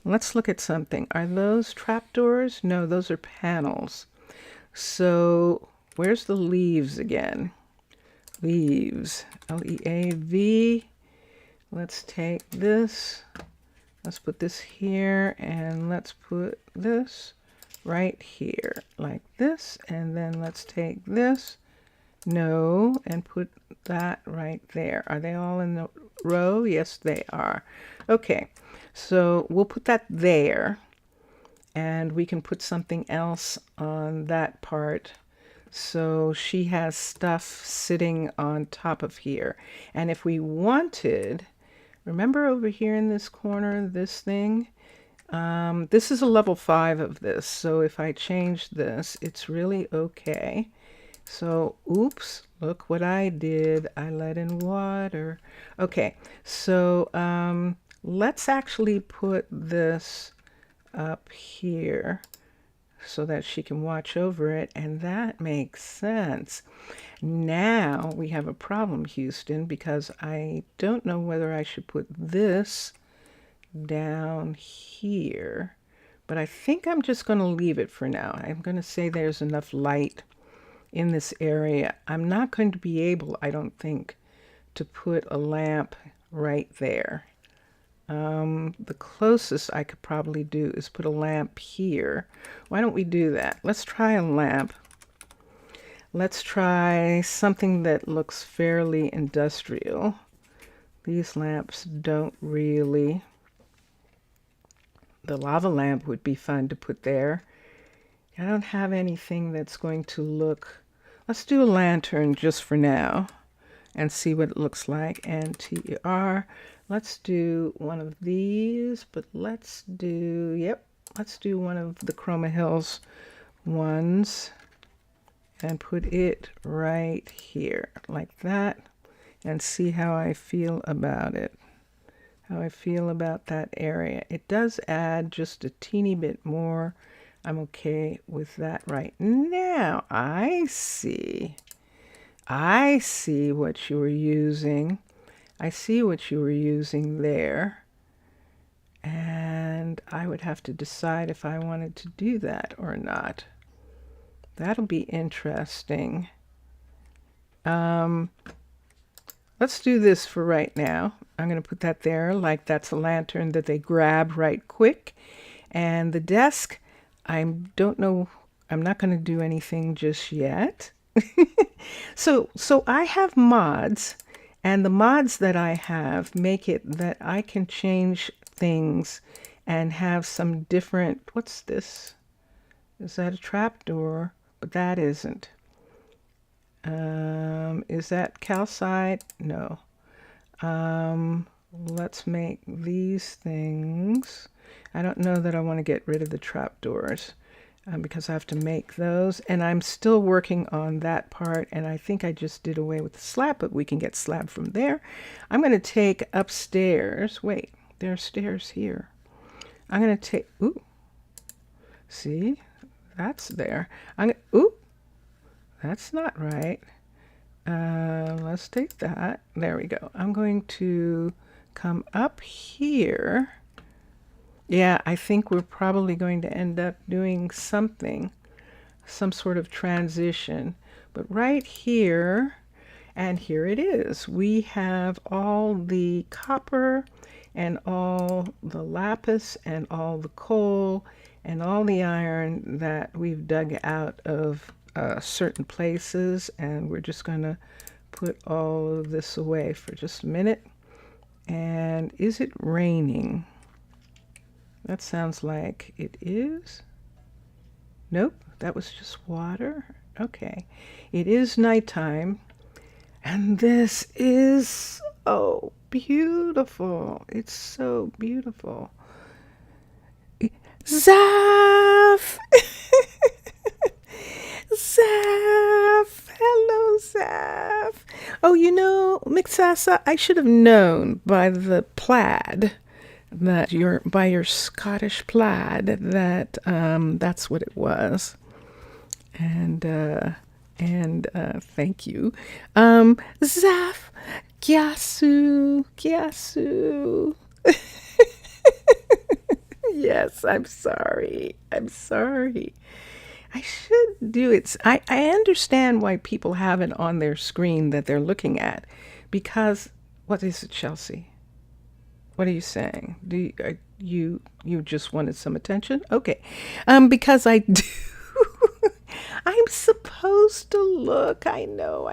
Let's look at something. Are those trapdoors? No, those are panels. So where's the leaves again? Leaves, L-E-A-V. Let's take this. Let's put this here, and let's put this right here, like this. And then let's take this, no, and put that right there. Are they all in the row? Yes, they are. Okay, so we'll put that there, and we can put something else on that part. So she has stuff sitting on top of here. And if we wanted, remember over here in this corner, this thing, this is a level 5 of this. So if I change this, it's really okay. So, oops, look what I did. I let in water. Okay, so let's actually put this up here so that she can watch over it, and that makes sense. Now we have a problem, Houston, because I don't know whether I should put this down here, but I think I'm just going to leave it for now. I'm going to say there's enough light in this area. I'm not going to be able, I don't think, to put a lamp right there. The closest I could probably do is put a lamp here. Why don't we do that? Let's try a lamp. Let's try something that looks fairly industrial. These lamps don't really. The lava lamp would be fun to put there. I don't have anything that's going to look. Let's do a lantern just for now and see what it looks like. NTR. Let's do one of these, but let's do, yep, let's do one of the Chroma Hills ones and put it right here like that, and see how I feel about it. How I feel about that area. It does add just a teeny bit more. I'm okay with that right now. I see what you were using. I see what you were using there, and I would have to decide if I wanted to do that or not. That'll be interesting. Let's do this for right now. I'm going to put that there like that's a lantern that they grab right quick. And the desk, I don't know, I'm not going to do anything just yet. So I have mods. And the mods that I have make it that I can change things and have some different, what's this? Is that a trapdoor? But that isn't. Is that calcite? No. Let's make these things. I don't know that I want to get rid of the trapdoors. Because I have to make those, and I'm still working on that part, and I think I just did away with the slab, but we can get slab from there. I'm going to take upstairs. Wait, there are stairs here. I'm going to take, ooh, see, that's there. Ooh, that's not right. Let's take that. There we go. I'm going to come up here. Yeah, I think we're probably going to end up doing something, some sort of transition. But right here, and here it is, we have all the copper and all the lapis and all the coal and all the iron that we've dug out of certain places, and we're just going to put all of this away for just a minute. And is it raining? That sounds like it is. Nope, that was just water. Okay, it is nighttime, and this is so beautiful. It's so beautiful. Zaf! Zaf! Hello, Zaf. Oh, you know, Mixasa, I should have known by the plaid that by your Scottish plaid that that's what it was. And thank you. Zaf, Gyasu, Gyasu. Yes, I'm sorry. I'm sorry. I should do it. I understand why people have it on their screen that they're looking at, because what is it, Chelsea? What are you saying? You just wanted some attention? Okay, because I do. I'm supposed to look. I know.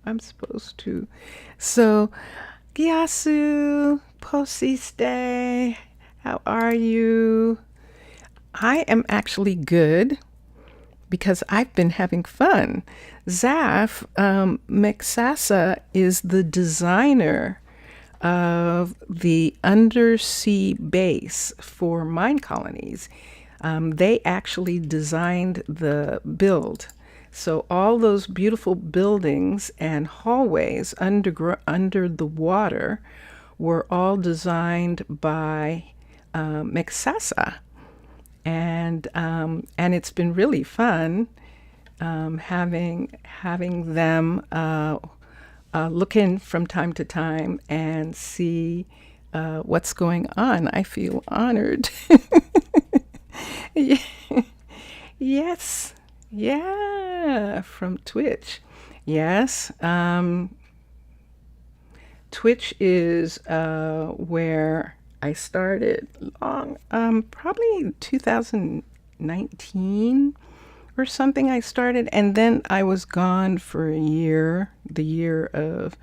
I'm supposed to. So, Gyasu, Posiste, how are you? I am actually good because I've been having fun. Zaf, Mixasa is the designer of the undersea base for Minecolonies. They actually designed the build. So all those beautiful buildings and hallways under the water were all designed by Mixasa. And it's been really fun having them look in from time to time and see what's going on. I feel honored. Yes, yeah, from Twitch. Yes, Twitch is where I started probably 2019 or something. I started, and then I was gone for a year, the year of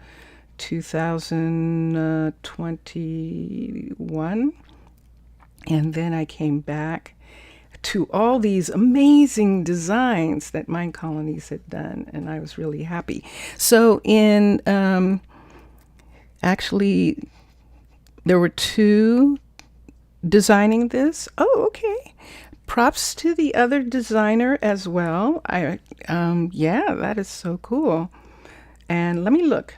2021, and then I came back to all these amazing designs that Minecolonies had done, and I was really happy. So actually, there were two designing this. Oh, okay. Props to the other designer as well. Yeah, that is so cool. And let me look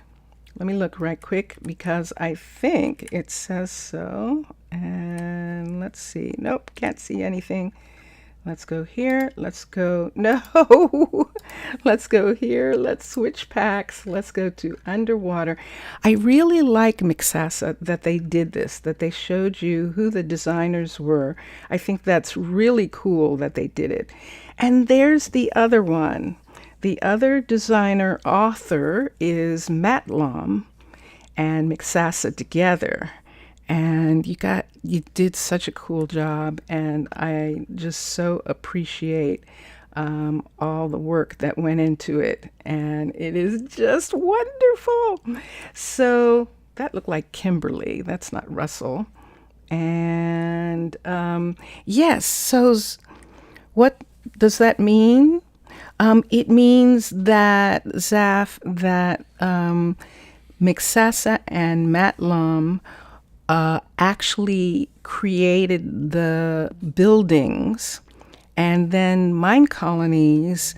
right quick because I think it says so. And let's see. Nope, can't see anything. Let's go here. Let's go. No, let's go here. Let's switch packs. Let's go to underwater. I really like Mixasa that they did this, that they showed you who the designers were. I think that's really cool that they did it. And there's the other one. The other designer author is Matlom and Mixasa together. And you did such a cool job, and I just so appreciate all the work that went into it, and it is just wonderful. So that looked like Kimberly. That's not Russell. And yes, so what does that mean? It means that Zaf, that Mixasa and Matlom actually created the buildings, and then Minecolonies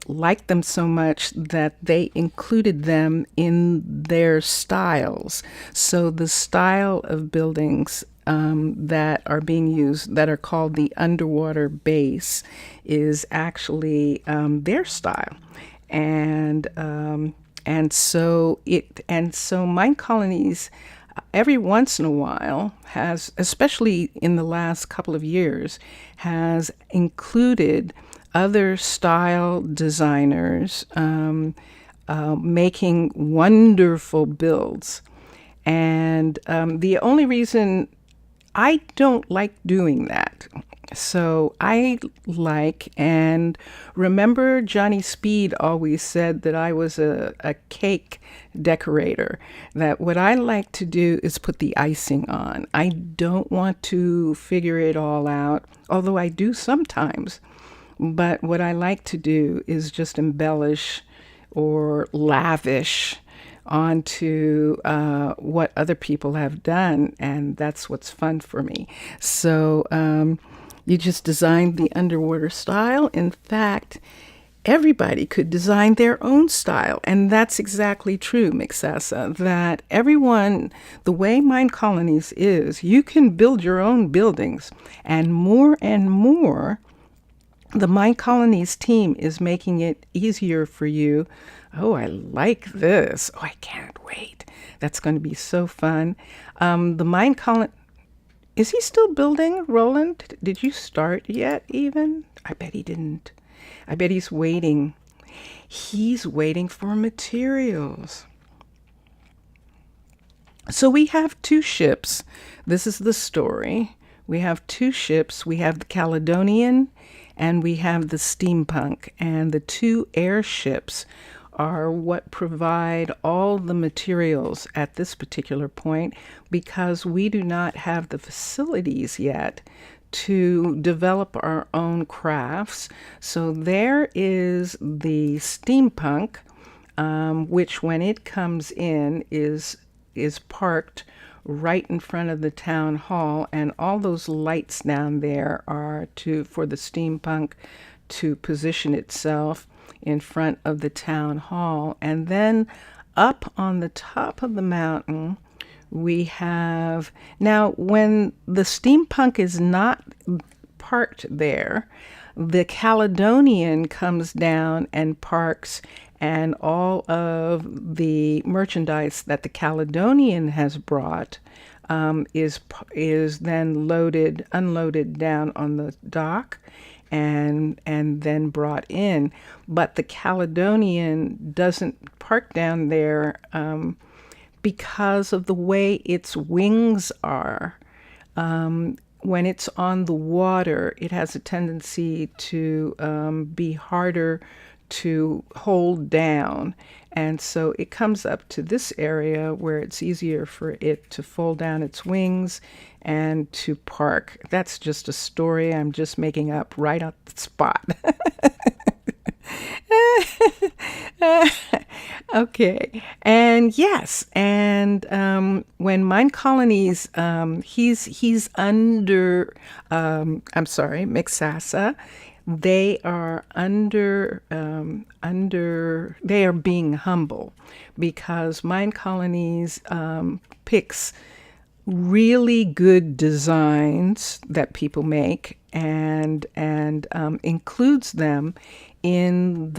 liked them so much that they included them in their styles. So the style of buildings that are being used, that are called the underwater base, is actually their style, and so Minecolonies every once in a while has, especially in the last couple of years, has included other style designers making wonderful builds. And the only reason I don't like doing that. So I like, and remember Johnny Speed always said that I was a cake decorator, that what I like to do is put the icing on. I don't want to figure it all out, although I do sometimes. But what I like to do is just embellish or lavish onto what other people have done, and that's what's fun for me. So you just designed the underwater style. In fact, everybody could design their own style, and that's exactly true, Mixasa, that everyone, the way Minecolonies is, you can build your own buildings, and more, the Minecolonies team is making it easier for you. Oh, I like this. Oh, I can't wait. That's going to be so fun. The Minecolonies, is he still building, Rowland? Did you start yet even? I bet he didn't. I bet he's waiting. He's waiting for materials. So we have two ships. This is the story. We have two ships. We have the Caledonian and we have the Steampunk. And the two airships are what provide all the materials at this particular point, because we do not have the facilities yet to develop our own crafts. So there is the Steampunk, which when it comes in is parked right in front of the town hall, and all those lights down there are for the Steampunk to position itself in front of the town hall. And then up on the top of the mountain, we have, now when the Steampunk is not parked there, the Caledonian comes down and parks, and all of the merchandise that the Caledonian has brought is then unloaded down on the dock and then brought in. But the Caledonian doesn't park down there because of the way its wings are. When it's on the water, it has a tendency to be harder to hold down. And so it comes up to this area where it's easier for it to fold down its wings and to park. That's just a story I'm just making up right on the spot. Okay. And yes, and when Minecolonies, he's under, I'm sorry, Mixasa, they are they are being humble, because Minecolonies picks really good designs that people make and includes them in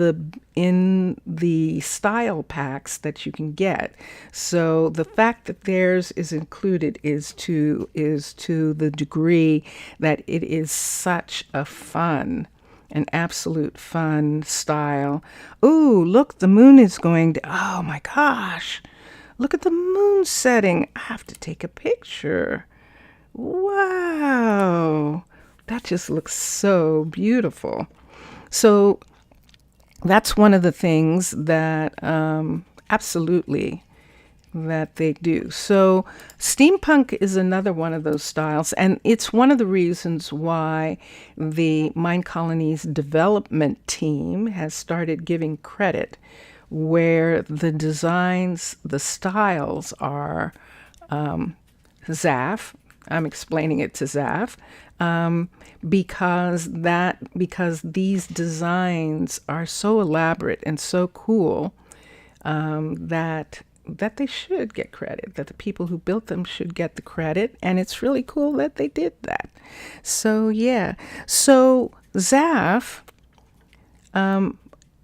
the style packs that you can get. So the fact that theirs is included is to the degree that it is such an absolute fun style. Ooh, look, the moon is going to, oh my gosh, look at the moon setting. I have to take a picture. Wow, that just looks so beautiful. So that's one of the things that absolutely that they do. So steampunk is another one of those styles, and it's one of the reasons why the Minecolonies development team has started giving credit where the designs, the styles are Zaf. I'm explaining it to Zaf. Because these designs are so elaborate and so cool that they should get credit, that the people who built them should get the credit, and it's really cool that they did that. So yeah, so Zaf,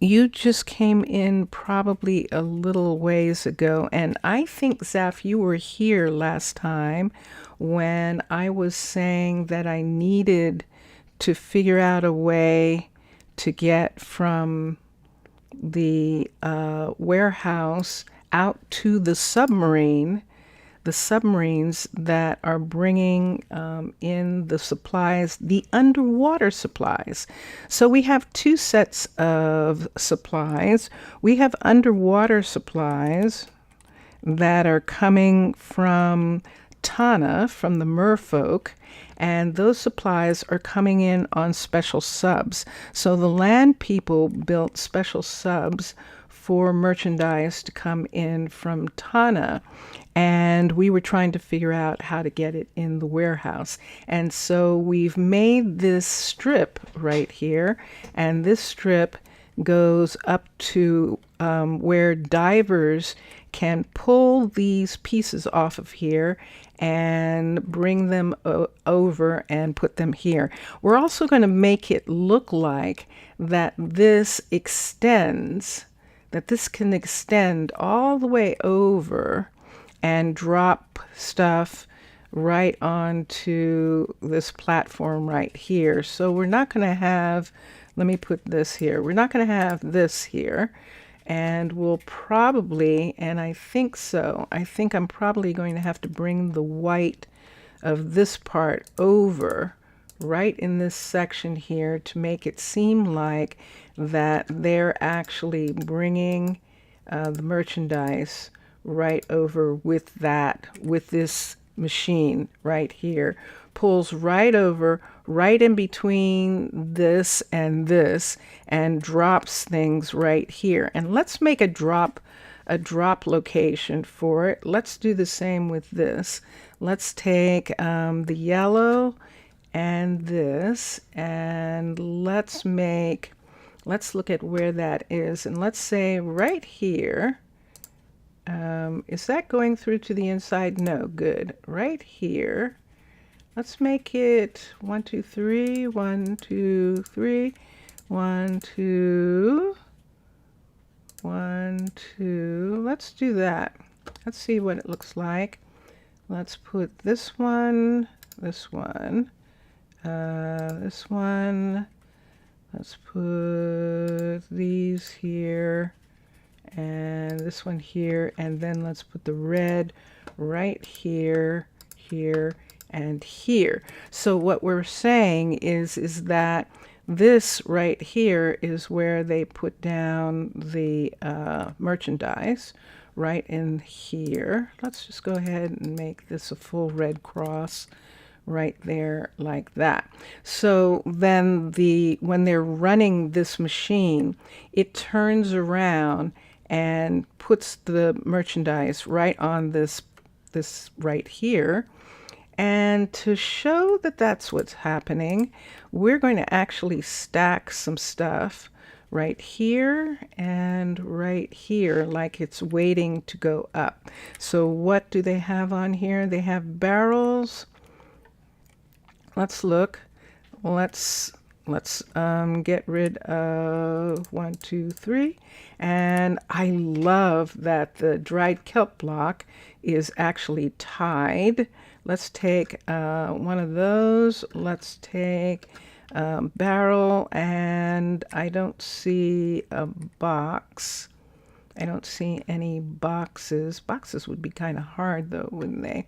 you just came in probably a little ways ago, and I think, Zaf, you were here last time when I was saying that I needed to figure out a way to get from the warehouse out to the submarine the submarines that are bringing in the supplies, the underwater supplies. So we have two sets of supplies. We have underwater supplies that are coming from Tana, from the merfolk, and those supplies are coming in on special subs. So the land people built special subs for merchandise to come in from Tana, and we were trying to figure out how to get it in the warehouse. And so we've made this strip right here, and this strip goes up to where divers can pull these pieces off of here and bring them over and put them here. We're also going to make it look like that this extends, that this can extend all the way over and drop stuff right onto this platform right here. So we're not going to have, let me put this here. We're not going to have this here. And we'll probably, and I think so, I think I'm probably going to have to bring the white of this part over right in this section here to make it seem like that they're actually bringing the merchandise right over with that, with this machine right here. Pulls right over, right in between this and drops things right here. And let's make a drop location for it. Let's do the same with this. Let's take the yellow and this, and let's look at where that is. And let's say right here, is that going through to the inside? No, good. Right here. Let's make it 1, 2, 3, 1, 2, 3, 1, 2, 1, 2. Let's do that. Let's see what it looks like. Let's put this one, this one, this one. Let's put these here and this one here, and then let's put the red right here, here, and here. So what we're saying is that this right here is where they put down the merchandise, right in here. Let's just go ahead and make this a full red cross right there like that. So then when they're running this machine, it turns around and puts the merchandise right on this right here. And to show that that's what's happening, we're going to actually stack some stuff right here and right here like it's waiting to go up. So what do they have on here? They have barrels. Let's look. Let's get rid of 1, 2, 3. And I love that the dried kelp block is actually tied. Let's take one of those. Let's take barrel, and I don't see a box. I don't see any boxes. Boxes would be kind of hard though, wouldn't they?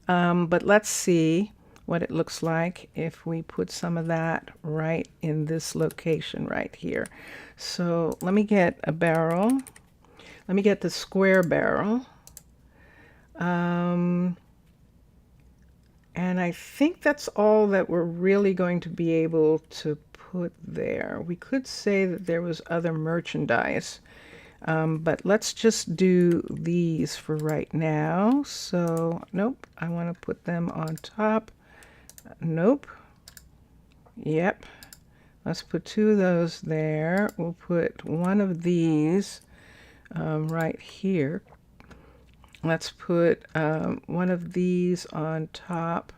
But let's see what it looks like if we put some of that right in this location right here. So let me get a barrel. Let me get the square barrel. And I think that's all that we're really going to be able to put there. We could say that there was other merchandise, but let's just do these for right now. So, nope, I want to put them on top. Nope. Yep. Let's put 2 of those there. We'll put one of these right here. Let's put one of these on top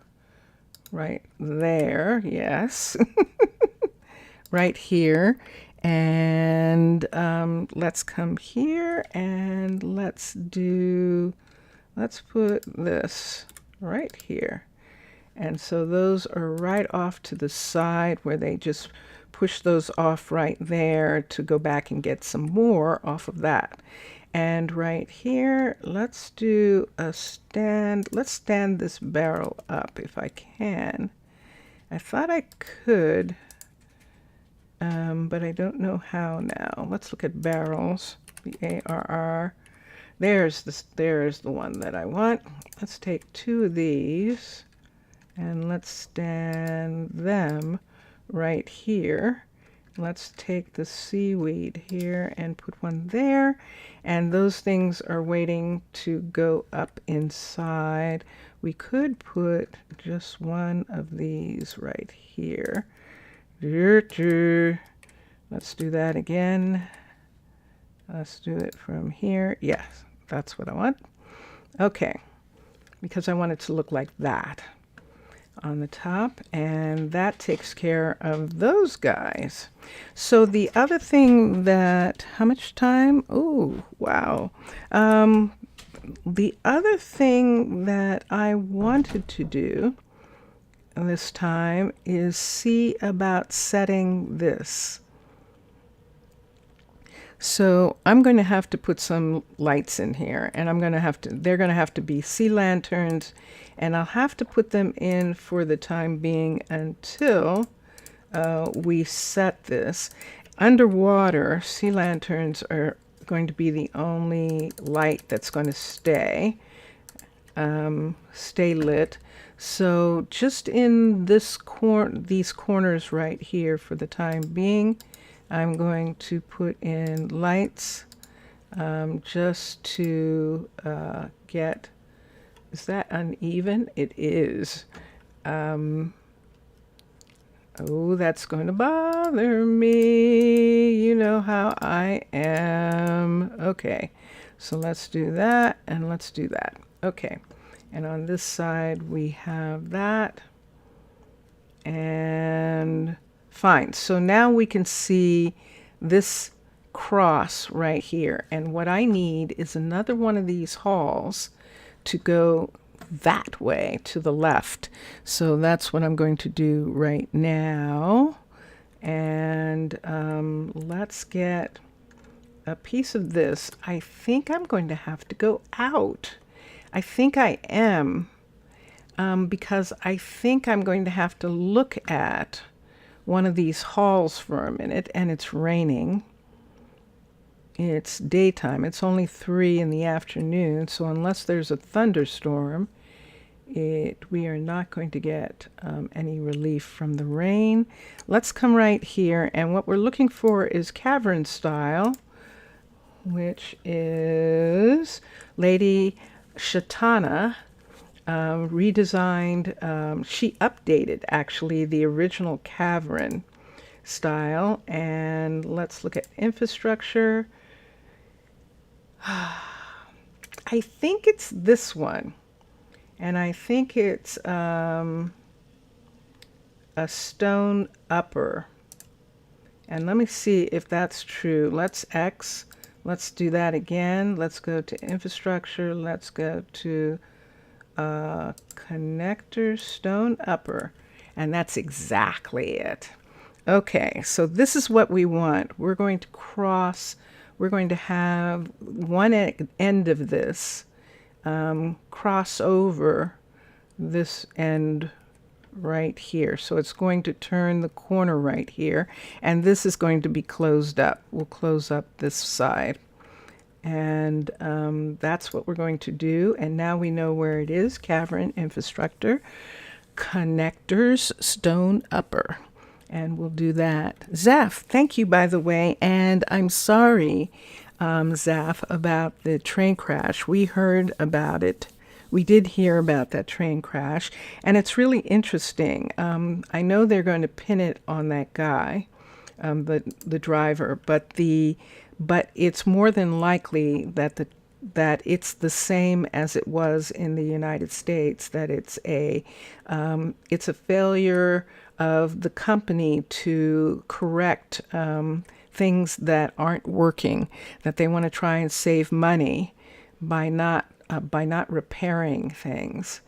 right there. Yes. Right here. And let's come here and let's put this right here. And so those are right off to the side where they just push those off right there to go back and get some more off of that. And right here, let's do a stand. Let's stand this barrel up if I can. I thought I could, but I don't know how now. Let's look at barrels, B-A-R-R. There's the one that I want. Let's take 2 of these and let's stand them right here. Let's take the seaweed here and put one there. And those things are waiting to go up inside. We could put just one of these right here. Let's do that again. Let's do it from here. Yes, that's what I want. Okay, because I want it to look like that on the top, and that takes care of those guys. So the other thing that, how much time? Oh, wow. The other thing that I wanted to do this time is see about setting this. So I'm going to have to put some lights in here, and they're going to have to be sea lanterns, and I'll have to put them in for the time being until we set this. Underwater, sea lanterns are going to be the only light that's going to stay lit. So just in these corners right here for the time being, I'm going to put in lights just to get, is that uneven? It is. Oh, that's going to bother me. You know how I am. Okay, so let's do that and let's do that. Okay, and on this side we have that. And fine, so now we can see this cross right here. And what I need is another one of these halls to go that way to the left. So that's what I'm going to do right now. And let's get a piece of this. I think I'm going to have to go out. I think I am, because I think I'm going to have to look at one of these halls for a minute, and it's raining. It's daytime. It's only 3 in the afternoon, so unless there's a thunderstorm, we are not going to get any relief from the rain. Let's come right here, and what we're looking for is cavern style, which is Lady Shatana redesigned. She updated actually the original cavern style. And let's look at infrastructure. I think it's this one, and I think it's a stone upper. And let me see if that's true. Let's do that again. Let's go to infrastructure. Let's go to connector stone upper, and that's exactly it. Okay, so this is what we want. We're going to have one end of this cross over this end right here. So it's going to turn the corner right here, and this is going to be closed up. We'll close up this side. And that's what we're going to do. And now we know where it is. Cavern infrastructure, connectors, stone upper. And we'll do that. Zaf, thank you, by the way. And I'm sorry, Zaf, about the train crash. We heard about it. We did hear about that train crash. And it's really interesting. I know they're going to pin it on that guy, the driver, but it's more than likely that it's the same as it was in the United States, that it's a failure of the company to correct things that aren't working, that they want to try and save money by not repairing things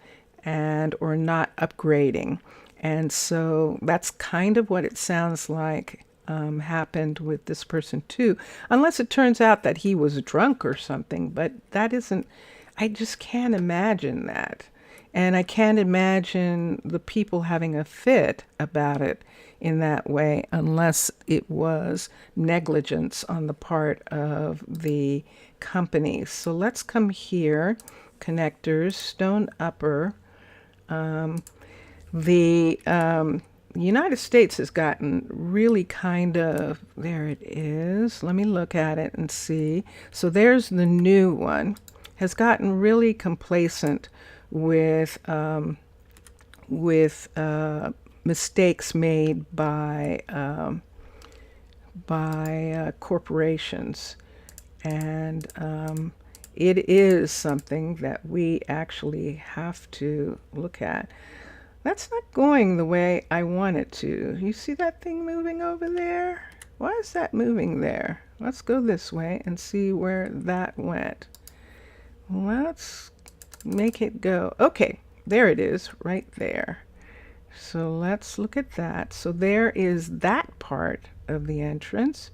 or not upgrading. And so that's kind of what it sounds like happened with this person too, unless it turns out that he was drunk or something. But that isn't, I just can't imagine that. And I can't imagine the people having a fit about it in that way unless it was negligence on the part of the company. So let's come here, connectors, stone upper. The United States has gotten really kind of, there it is. Let me look at it and see. So there's the new one, has gotten really complacent with mistakes made by corporations, and it is something that we actually have to look at. That's not going the way I want it to. You see that thing moving over there? Why is that moving there? Let's go this way and see where that went. Let's make it go. Okay, there it is, right there. So let's look at that. So there is that part of the entrance,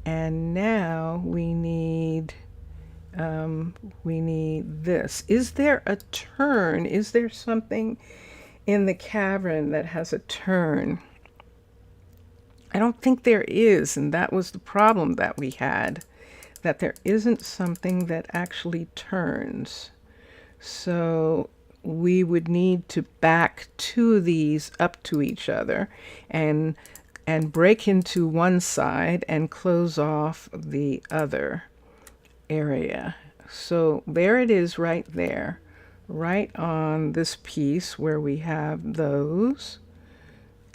and now we need this. Is there a turn? Is there something in the cavern that has a turn? I don't think there is, and that was the problem that we had, that there isn't something that actually turns. So we would need to back two of these up to each other and break into one side and close off the other area. So there it is right there, right on this piece where we have those.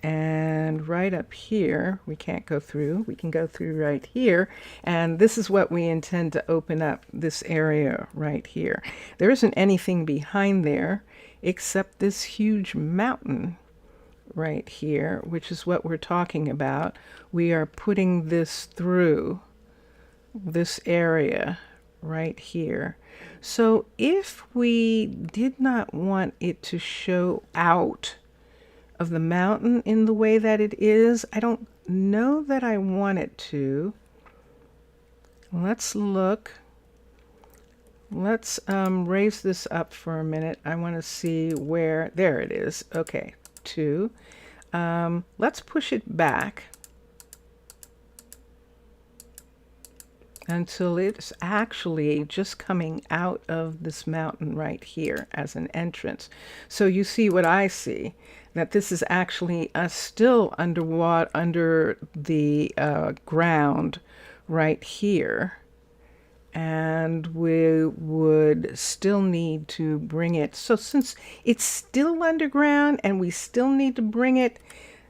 And right up here, we can't go through, we can go through right here. And this is what we intend to open up, this area right here. There isn't anything behind there except this huge mountain right here, which is what we're talking about. We are putting this through this area right here. So if we did not want it to show out of the mountain in the way that it is, I don't know that I want it to. Let's look. Let's raise this up for a minute. I want to see where, there it is. Okay, 2. Let's push it back until it's actually just coming out of this mountain right here as an entrance. So you see what I see, that this is actually still underwater, under the ground right here. And we would still need to bring it. So since it's still underground and we still need to bring it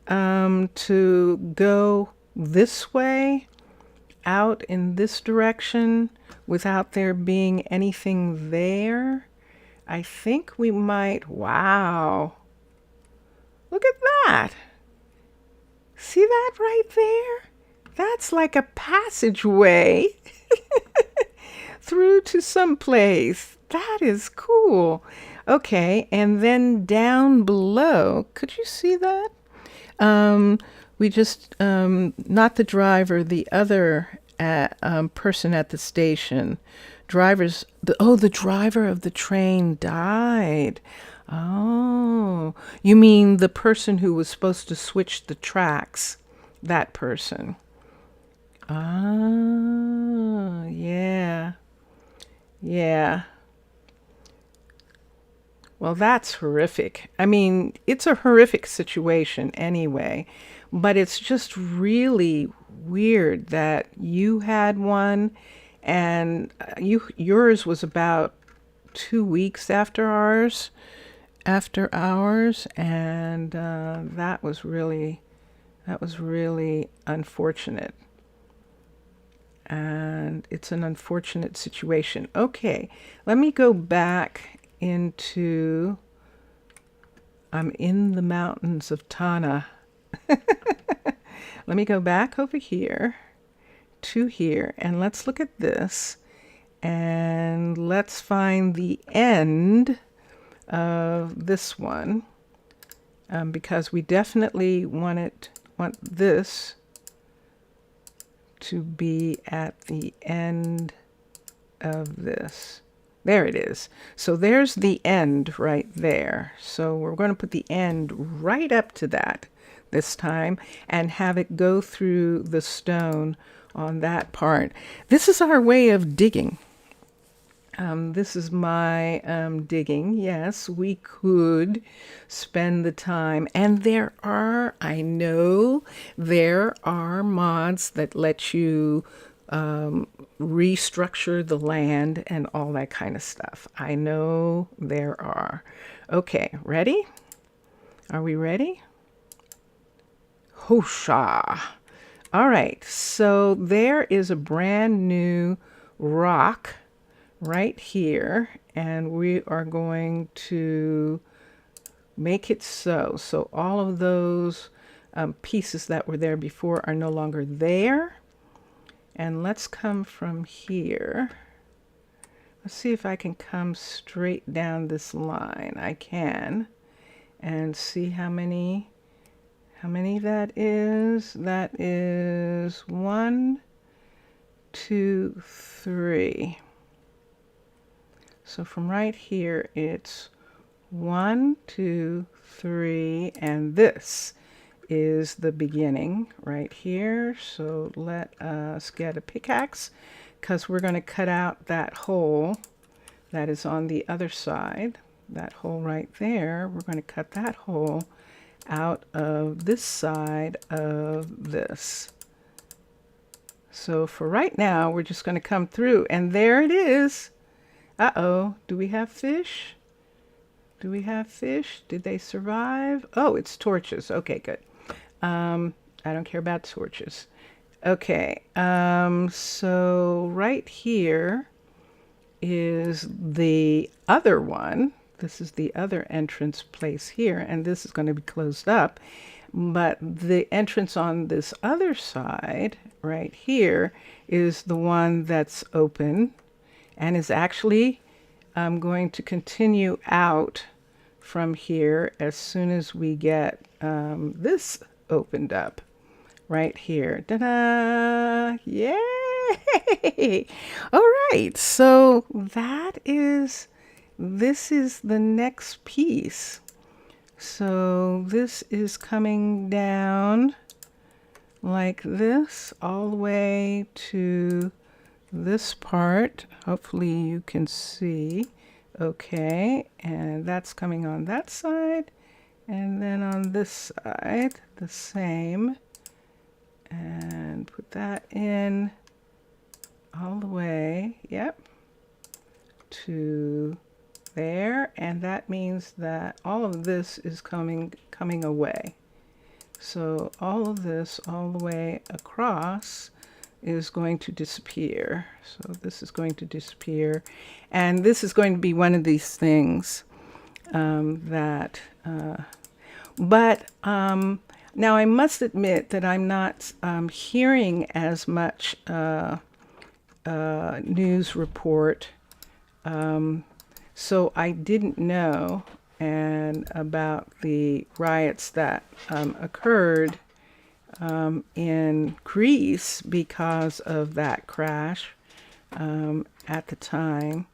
to go this way, out in this direction, without there being anything there, I think we might, wow. Look at that. See that right there? That's like a passageway through to some place. That is cool. Okay, and then down below, could you see that? We just, not the driver, the other person at the station. The driver of the train died. Oh, you mean the person who was supposed to switch the tracks, that person. Ah, yeah. Yeah. Well, that's horrific. I mean, it's a horrific situation anyway, but it's just really weird that you had one and yours was about 2 weeks after ours, and that was really unfortunate. And it's an unfortunate situation. Okay, let me go back into, I'm in the mountains of Tana. Let me go back over here to here, and let's look at this, and let's find the end of this one, because we definitely want this to be at the end of this. There it is. So there's the end right there. So we're going to put the end right up to that this time and have it go through the stone on that part. This is our way of digging. This is my digging. Yes, we could spend the time. And there are, I know, there are mods that let you restructure the land and all that kind of stuff. I know there are. Okay, ready? Are we ready? Hosha. All right, so there is a brand new rock right here, and we are going to make it so. So all of those pieces that were there before are no longer there. And let's come from here. Let's see if I can come straight down this line. I can. And see how many that is. That is 1, 2, 3. So from right here, it's 1, 2, 3, and this is the beginning right here. So let us get a pickaxe, because we're going to cut out that hole that is on the other side. That hole right there, we're going to cut that hole out of this side of this. So for right now, we're just going to come through, and there it is. Uh-oh, do we have fish? Do we have fish? Did they survive? Oh, it's torches. Okay, good. I don't care about torches. Okay, so right here is the other one. This is the other entrance place here, and this is going to be closed up. But the entrance on this other side right here is the one that's open and is actually going to continue out from here as soon as we get this opened up right here. Ta-da! Yay! All right, so this is the next piece. So this is coming down like this all the way to this part. Hopefully you can see. Okay, and that's coming on that side. And then on this side, the same. And put that in all the way, yep, to there. And that means that all of this is coming away. So all of this all the way across is going to disappear. So this is going to disappear. And this is going to be one of these things now I must admit that I'm not hearing as much news report. So I didn't know about the riots that occurred in Greece because of that crash at the time.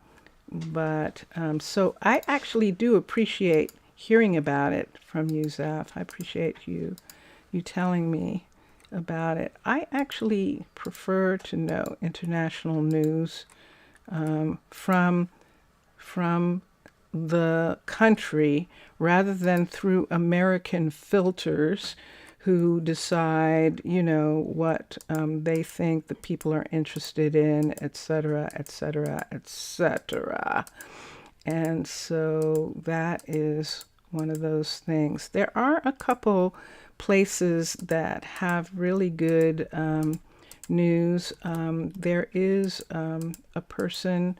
But so I actually do appreciate hearing about it from you, Zaf. I appreciate you telling me about it. I actually prefer to know international news from the country rather than through American filters who decide, you know, what they think the people are interested in, etc., etc., etc. And so that is one of those things. There are a couple places that have really good news. There is a person,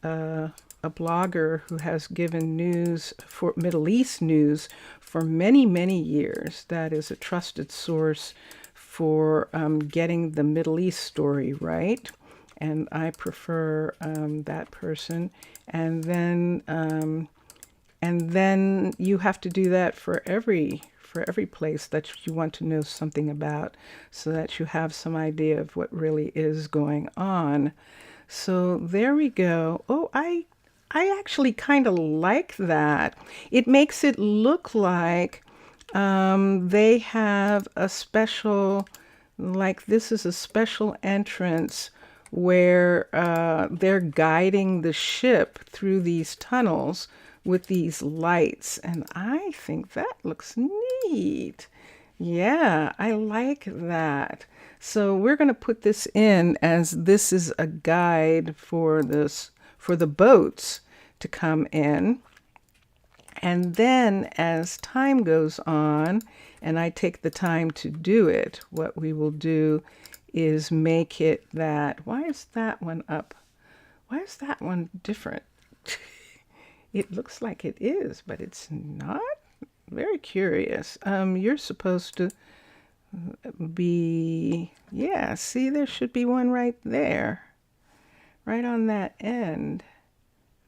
a blogger who has given news for Middle East news for many, many years. That is a trusted source for getting the Middle East story right. And I prefer that person. And then you have to do that for every for every place that you want to know something about, so that you have some idea of what really is going on. So there we go. Oh, I actually kind of like that. It makes it look like they have a special, like this is a special entrance where they're guiding the ship through these tunnels with these lights. And I think that looks neat. Yeah, I like that. So we're going to put this in as this is a guide for this, for the boats to come in. And then as time goes on, and I take the time to do it, what we will do is make it that, why is that one up? Why is that one different? It looks like it is, but it's not. Very curious. You're supposed to be, yeah, see, there should be one right there, right on that end.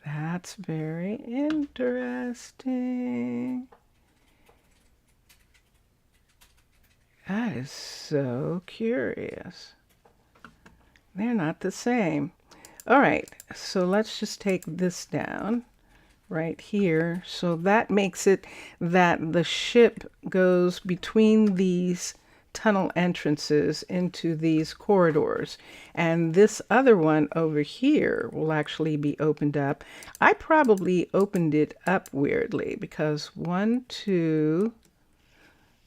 That's very interesting. That is so curious. They're not the same. All right, so let's just take this down right here. So that makes it that the ship goes between these tunnel entrances into these corridors, and this other one over here will actually be opened up. I probably opened it up weirdly because 1, 2,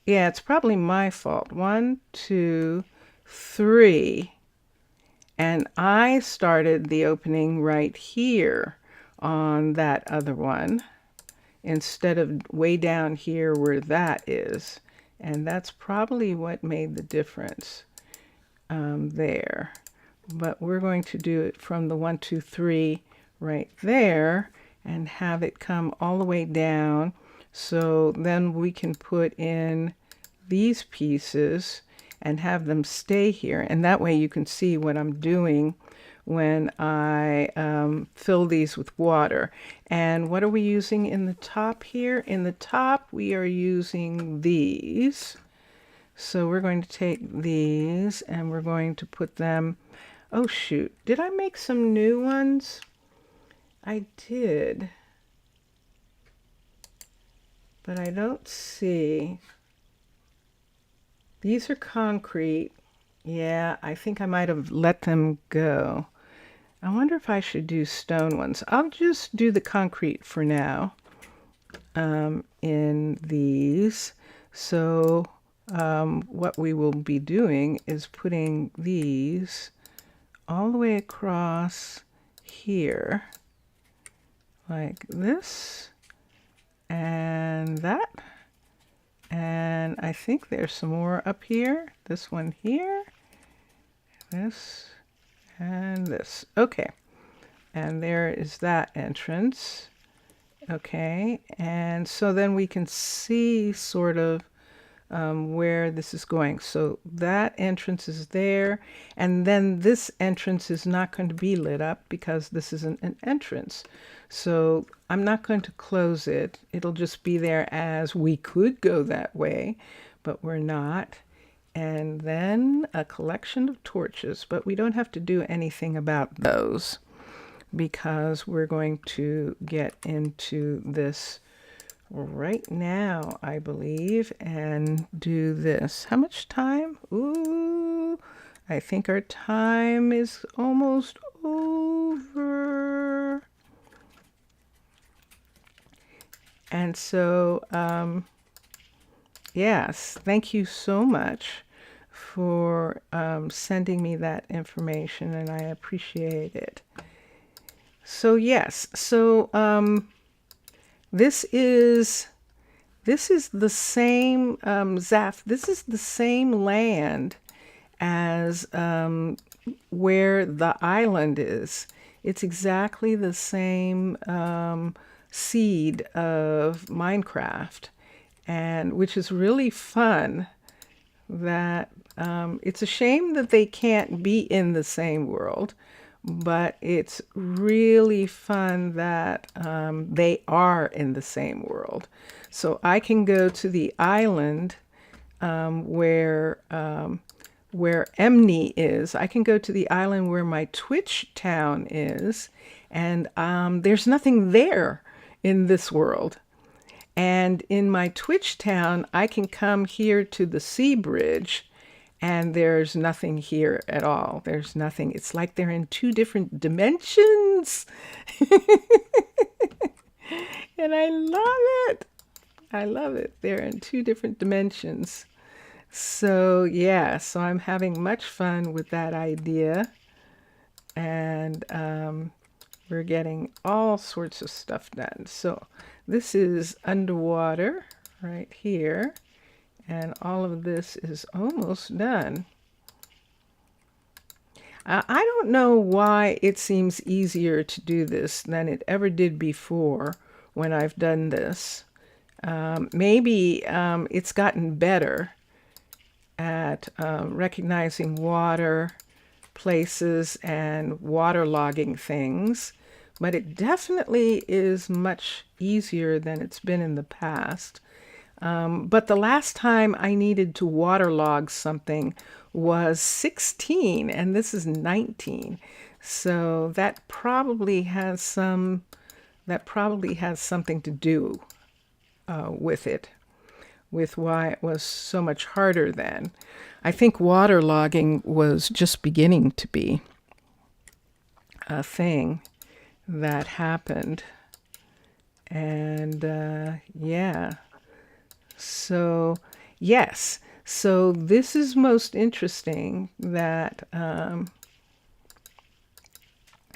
yeah, it's probably my fault. 1, 2, 3, and I started the opening right here on that other one instead of way down here where that is. And that's probably what made the difference there. But we're going to do it from the 1, 2, 3 right there and have it come all the way down. So then we can put in these pieces and have them stay here. And that way you can see what I'm doing when I fill these with water. And what are we using in the top here? In the top, we are using these. So we're going to take these and we're going to put them, oh shoot, did I make some new ones? I did, but I don't see. These are concrete. Yeah, I think I might have let them go. I wonder if I should do stone ones. I'll just do the concrete for now in these. So what we will be doing is putting these all the way across here, like this and that. And I think there's some more up here. This one here, this, and this. Okay, and there is that entrance. Okay, and so then we can see sort of where this is going. So that entrance is there, and then this entrance is not going to be lit up because this isn't an entrance. So I'm not going to close it. It'll just be there as we could go that way, but we're not. And then a collection of torches, but we don't have to do anything about those because we're going to get into this right now, I believe, and do this. How much time? Ooh, I think our time is almost over. And so, yes, thank you so much for sending me that information, and I appreciate it. So yes, so this is the same Zaf. This is the same land as where the island is. It's exactly the same seed of Minecraft, and which is really fun. That it's a shame that they can't be in the same world, but it's really fun that they are in the same world. So I can go to the island where Emney is. I can go to the island where my Twitch town is, and there's nothing there in this world. And in my Twitch town, I can come here to the sea bridge, and there's nothing here at all. There's nothing. It's like they're in two different dimensions. And I love it. I love it. They're in two different dimensions. So yeah, so I'm having much fun with that idea. And we're getting all sorts of stuff done. So this is underwater right here. And all of this is almost done. I don't know why it seems easier to do this than it ever did before when I've done this. Maybe it's gotten better at recognizing water, places, and waterlogging things, but it definitely is much easier than it's been in the past. But the last time I needed to waterlog something was 16, and this is 19. So that probably has something to do with it, with why it was so much harder then. I think waterlogging was just beginning to be a thing that happened. And yeah. So, yes. So this is most interesting that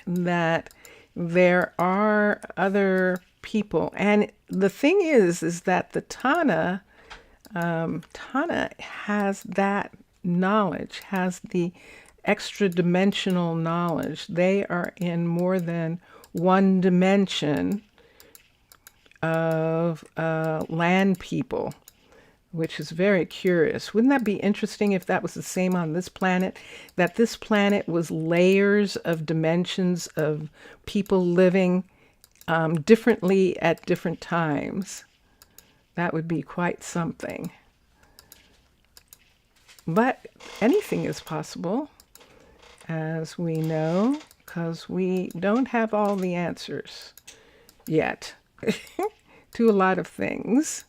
that there are other people, and the thing is that the Tana has that knowledge, has the extra dimensional knowledge. They are in more than one dimension of land people, which is very curious. Wouldn't that be interesting if that was the same on this planet? That this planet was layers of dimensions of people living differently at different times. That would be quite something. But anything is possible, as we know, because we don't have all the answers yet to a lot of things.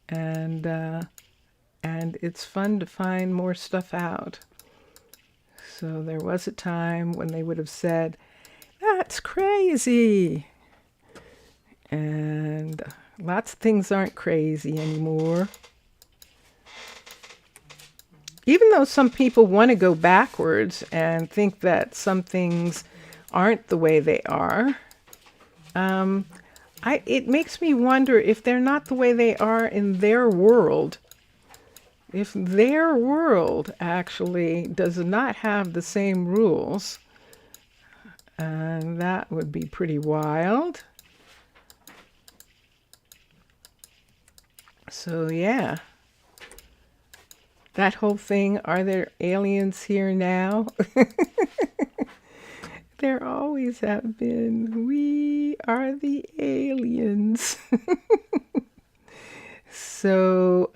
And it's fun to find more stuff out. So there was a time when they would have said, "That's crazy." And lots of things aren't crazy anymore. Even though some people want to go backwards and think that some things aren't the way they are, it makes me wonder if they're not the way they are in their world. If their world actually does not have the same rules, and that would be pretty wild. So yeah, that whole thing, are there aliens here now? There always have been. We are the aliens. So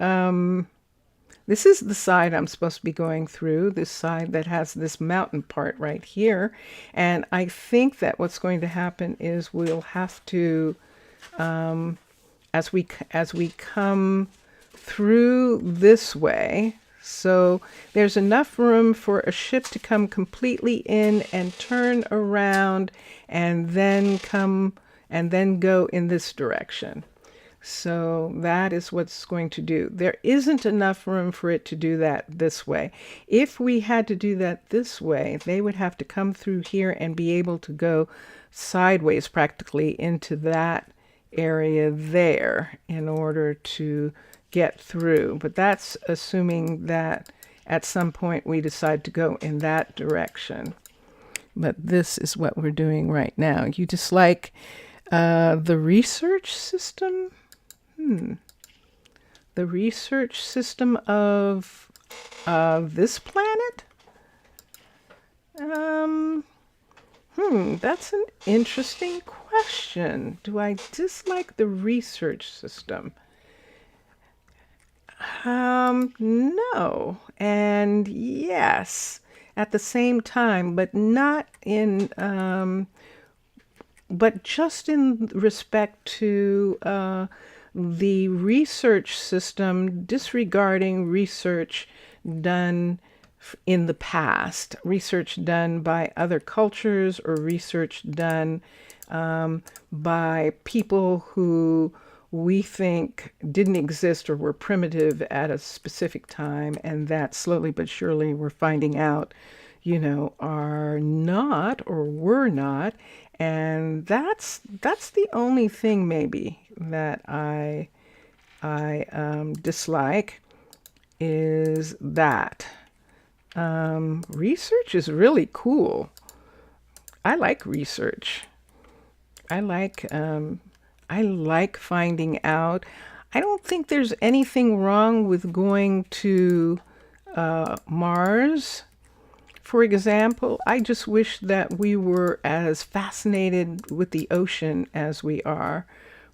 this is the side I'm supposed to be going through, this side that has this mountain part right here. And I think that what's going to happen is we'll have to, as we come through this way, so there's enough room for a ship to come completely in and turn around and then go in this direction. So that is what's going to do. There isn't enough room for it to do that this way. If we had to do that this way, they would have to come through here and be able to go sideways practically into that area there in order to get through. But that's assuming that at some point we decide to go in that direction. But this is what we're doing right now. You just like the research system? The research system of this planet? That's an interesting question. Do I dislike the research system? No, and yes at the same time, but not in, but just in respect to the research system disregarding research done in the past, research done by other cultures or research done by people who we think didn't exist or were primitive at a specific time, and that slowly but surely we're finding out, are not or were not. And that's the only thing maybe that I dislike is that. Research is really cool. I like research. I like finding out. I don't think there's anything wrong with going to Mars. For example, I just wish that we were as fascinated with the ocean as we are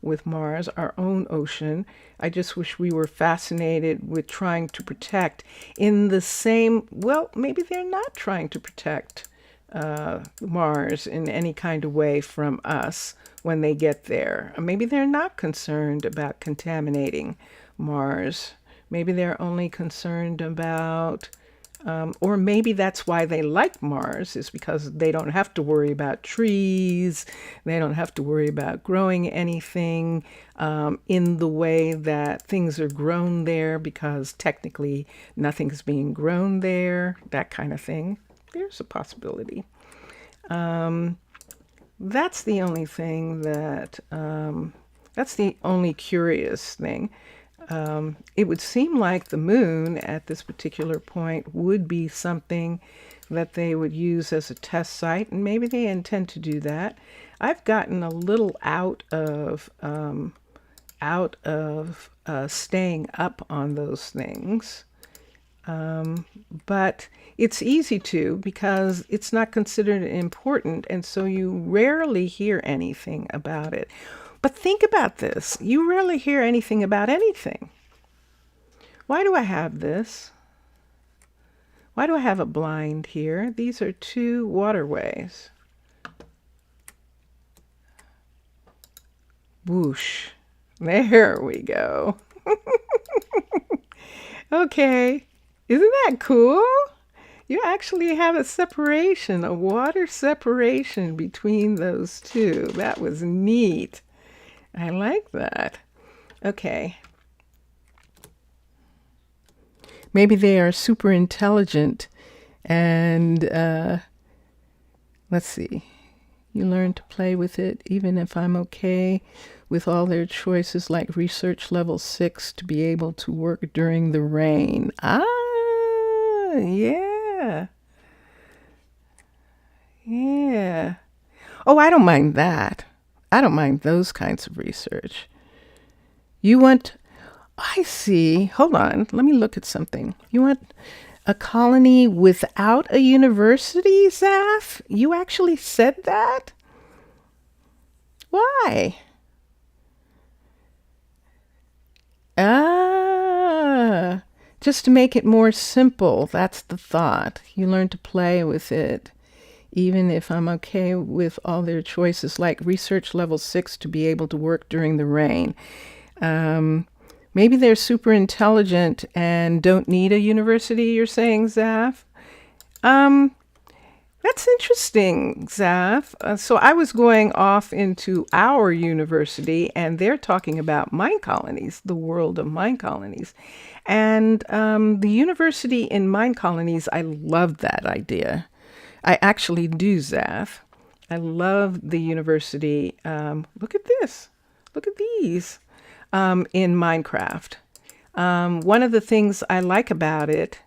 with Mars, our own ocean. I just wish we were fascinated with trying to protect in the same, well, maybe they're not trying to protect Mars in any kind of way from us when they get there. Maybe they're not concerned about contaminating Mars. Maybe they're only concerned about or maybe that's why they like Mars, is because they don't have to worry about trees. They don't have to worry about growing anything in the way that things are grown there, because technically nothing's being grown there, that kind of thing. There's a possibility. That's the only thing that's the only curious thing. It would seem like the moon at this particular point would be something that they would use as a test site, and maybe they intend to do that. I've gotten a little out of staying up on those things, but it's easy to, because it's not considered important, and so you rarely hear anything about it. But think about this. You rarely hear anything about anything. Why do I have this? Why do I have a blind here? These are two waterways. Whoosh. There we go. Okay. Isn't that cool? You actually have a separation, a water separation between those two. That was neat. I like that. Okay. Maybe they are super intelligent and let's see. You learn to play with it, even if I'm okay with all their choices, like research level 6 to be able to work during the rain. Yeah. Yeah. Oh, I don't mind that. I don't mind those kinds of research. You want, I see, hold on, let me look at something. You want a colony without a university, Zaf? You actually said that? Why? Just to make it more simple. That's the thought. You learn to play with it. Even if I'm okay with all their choices, like research level 6 to be able to work during the rain. Maybe they're super intelligent and don't need a university, you're saying, Zaf? That's interesting, Zaf. So I was going off into our university, and they're talking about Minecolonies, the world of Minecolonies. And the university in Minecolonies, I love that idea. I actually do, Zaf. I love the university. Look at this. Look at these in Minecraft. One of the things I like about it,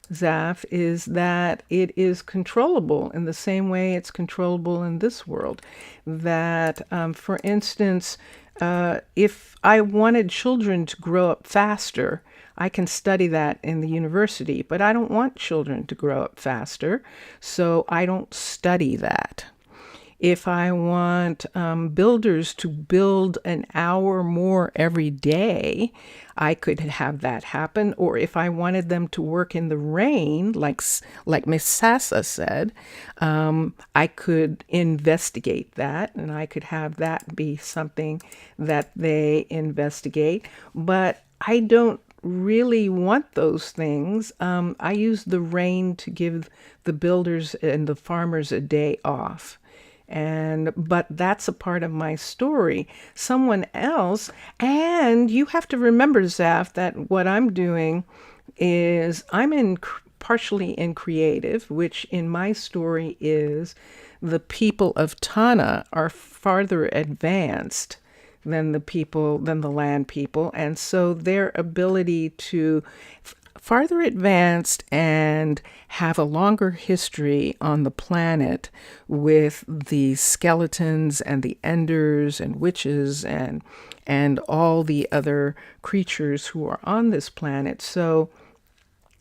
Zaf, is that it is controllable in the same way it's controllable in this world. That, for instance, if I wanted children to grow up faster, I can study that in the university, but I don't want children to grow up faster, so I don't study that. If I want builders to build an hour more every day, I could have that happen. Or if I wanted them to work in the rain, like Miss Sassa said, I could investigate that, and I could have that be something that they investigate. But I don't really want those things. I use the rain to give the builders and the farmers a day off. But that's a part of my story. Someone else, and you have to remember, Zaf, that what I'm doing is partially in creative, which in my story is the people of Tana are farther advanced than the land people, and so their ability to farther advanced and have a longer history on the planet with the skeletons and the enders and witches and all the other creatures who are on this planet. So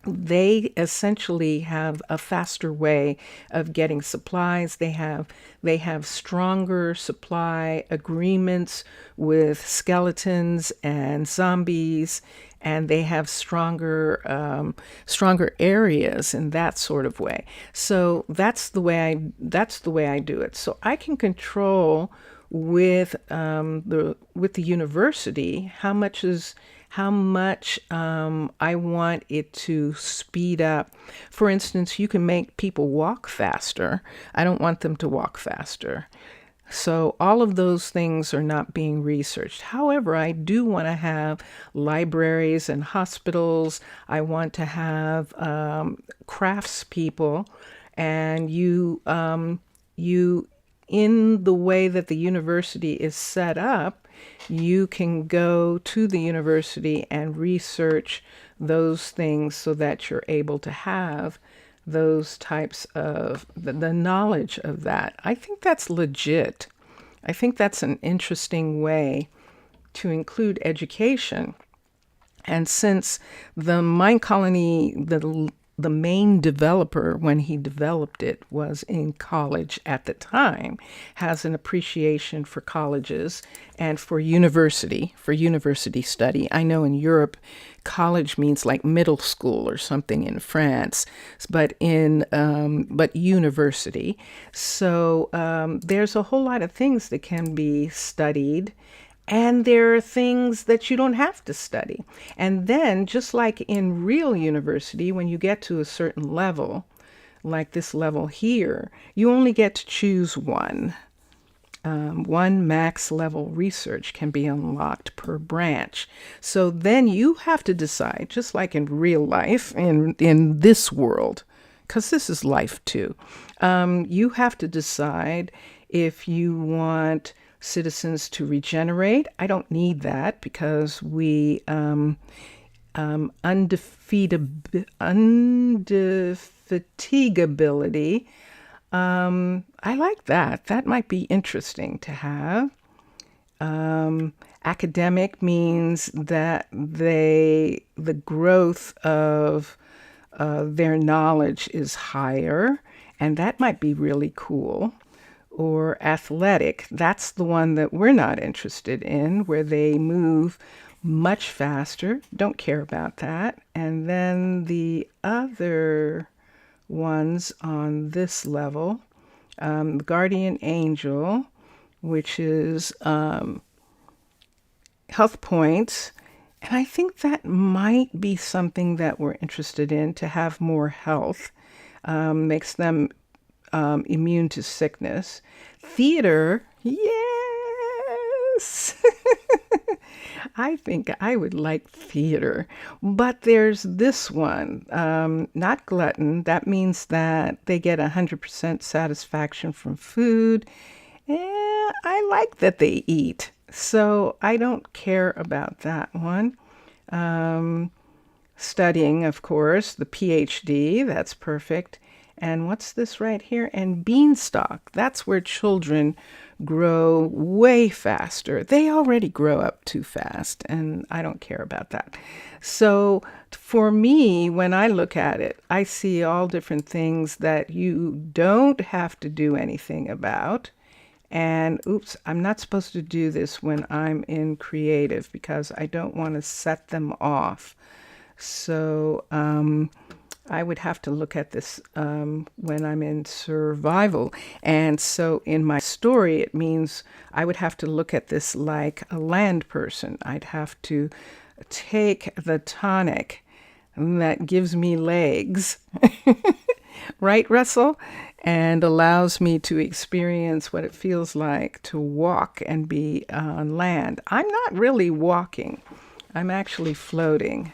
they essentially have a faster way of getting supplies. They have stronger supply agreements with skeletons and zombies, and they have stronger areas in that sort of way. So that's the way I do it. So I can control with the university how much I want it to speed up. For instance, you can make people walk faster. I don't want them to walk faster. So all of those things are not being researched. However, I do want to have libraries and hospitals. I want to have craftspeople, and you in the way that the university is set up, you can go to the university and research those things so that you're able to have those types of the knowledge of that. I think that's legit. I think that's an interesting way to include education. And since the Minecolony, the main developer when he developed it was in college at the time, has an appreciation for colleges and for university study. I know in Europe, college means like middle school or something in France, but university. So there's a whole lot of things that can be studied. And there are things that you don't have to study. And then, just like in real university, when you get to a certain level, like this level here, you only get to choose one. One max level research can be unlocked per branch. So then you have to decide, just like in real life, in this world, because this is life too, you have to decide if you want citizens to regenerate. I don't need that because we undefatigability. I like that. That might be interesting to have. Academic means that the growth of their knowledge is higher, and that might be really cool. Or athletic, that's the one that we're not interested in, where they move much faster. Don't care about that. And then the other ones on this level, the guardian angel, which is health points. And I think that might be something that we're interested in, to have more health, makes them immune to sickness. Theater, yes. I think I would like theater. But there's this one, not glutton. That means that they get 100% satisfaction from food. I like that they eat, so I don't care about that one. Studying, of course, the PhD, that's perfect. And what's this right here? And beanstalk. That's where children grow way faster. They already grow up too fast, and I don't care about that. So for me, when I look at it, I see all different things that you don't have to do anything about. And oops, I'm not supposed to do this when I'm in creative because I don't want to set them off. So I would have to look at this when I'm in survival. And so in my story, it means I would have to look at this like a land person. I'd have to take the tonic that gives me legs, right, Russell? And allows me to experience what it feels like to walk and be on land. I'm not really walking, I'm actually floating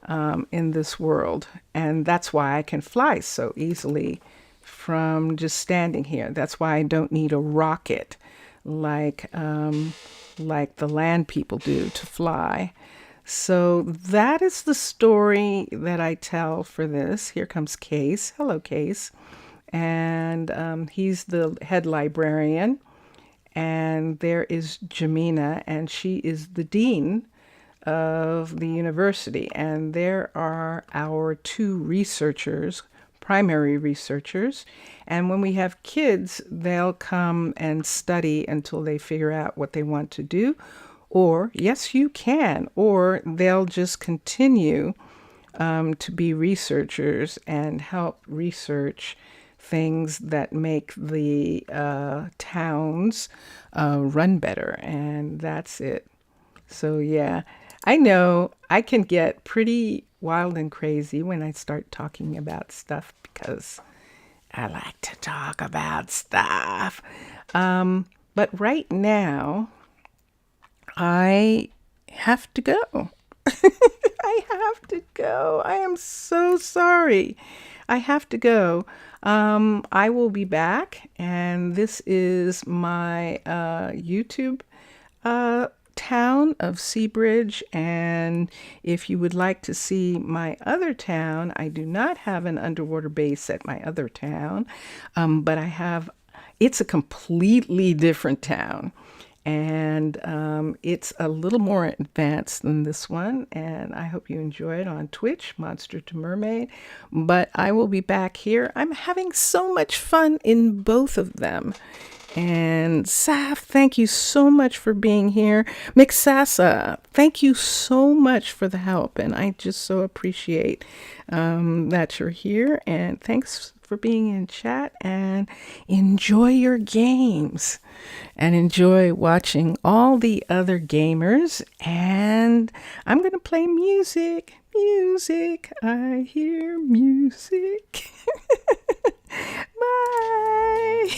in this world. And that's why I can fly so easily from just standing here. That's why I don't need a rocket like the land people do to fly. So that is the story that I tell for this. Here comes Case. Hello, Case. And he's the head librarian. And there is Jamina, and she is the dean of the university. And there are our two researchers, primary researchers. And when we have kids, they'll come and study until they figure out what they want to do. Or, yes, you can. Or they'll just continue to be researchers and help research things that make the towns run better. And that's it. So, yeah, I know I can get pretty wild and crazy when I start talking about stuff because I like to talk about stuff. But right now, I have to go. I have to go. I am so sorry. I have to go. I will be back, and this is my YouTube town of Seabridge. And if you would like to see my other town, I do not have an underwater base at my other town, but it's a completely different town. And it's a little more advanced than this one. And I hope you enjoy it on Twitch, Monster to Mermaid. But I will be back here. I'm having so much fun in both of them. And Saf, thank you so much for being here. Mixasa, thank you so much for the help. And I just so appreciate that you're here. And thanks for being in chat, and enjoy your games and enjoy watching all the other gamers. And I'm going to play music. I hear music. Bye.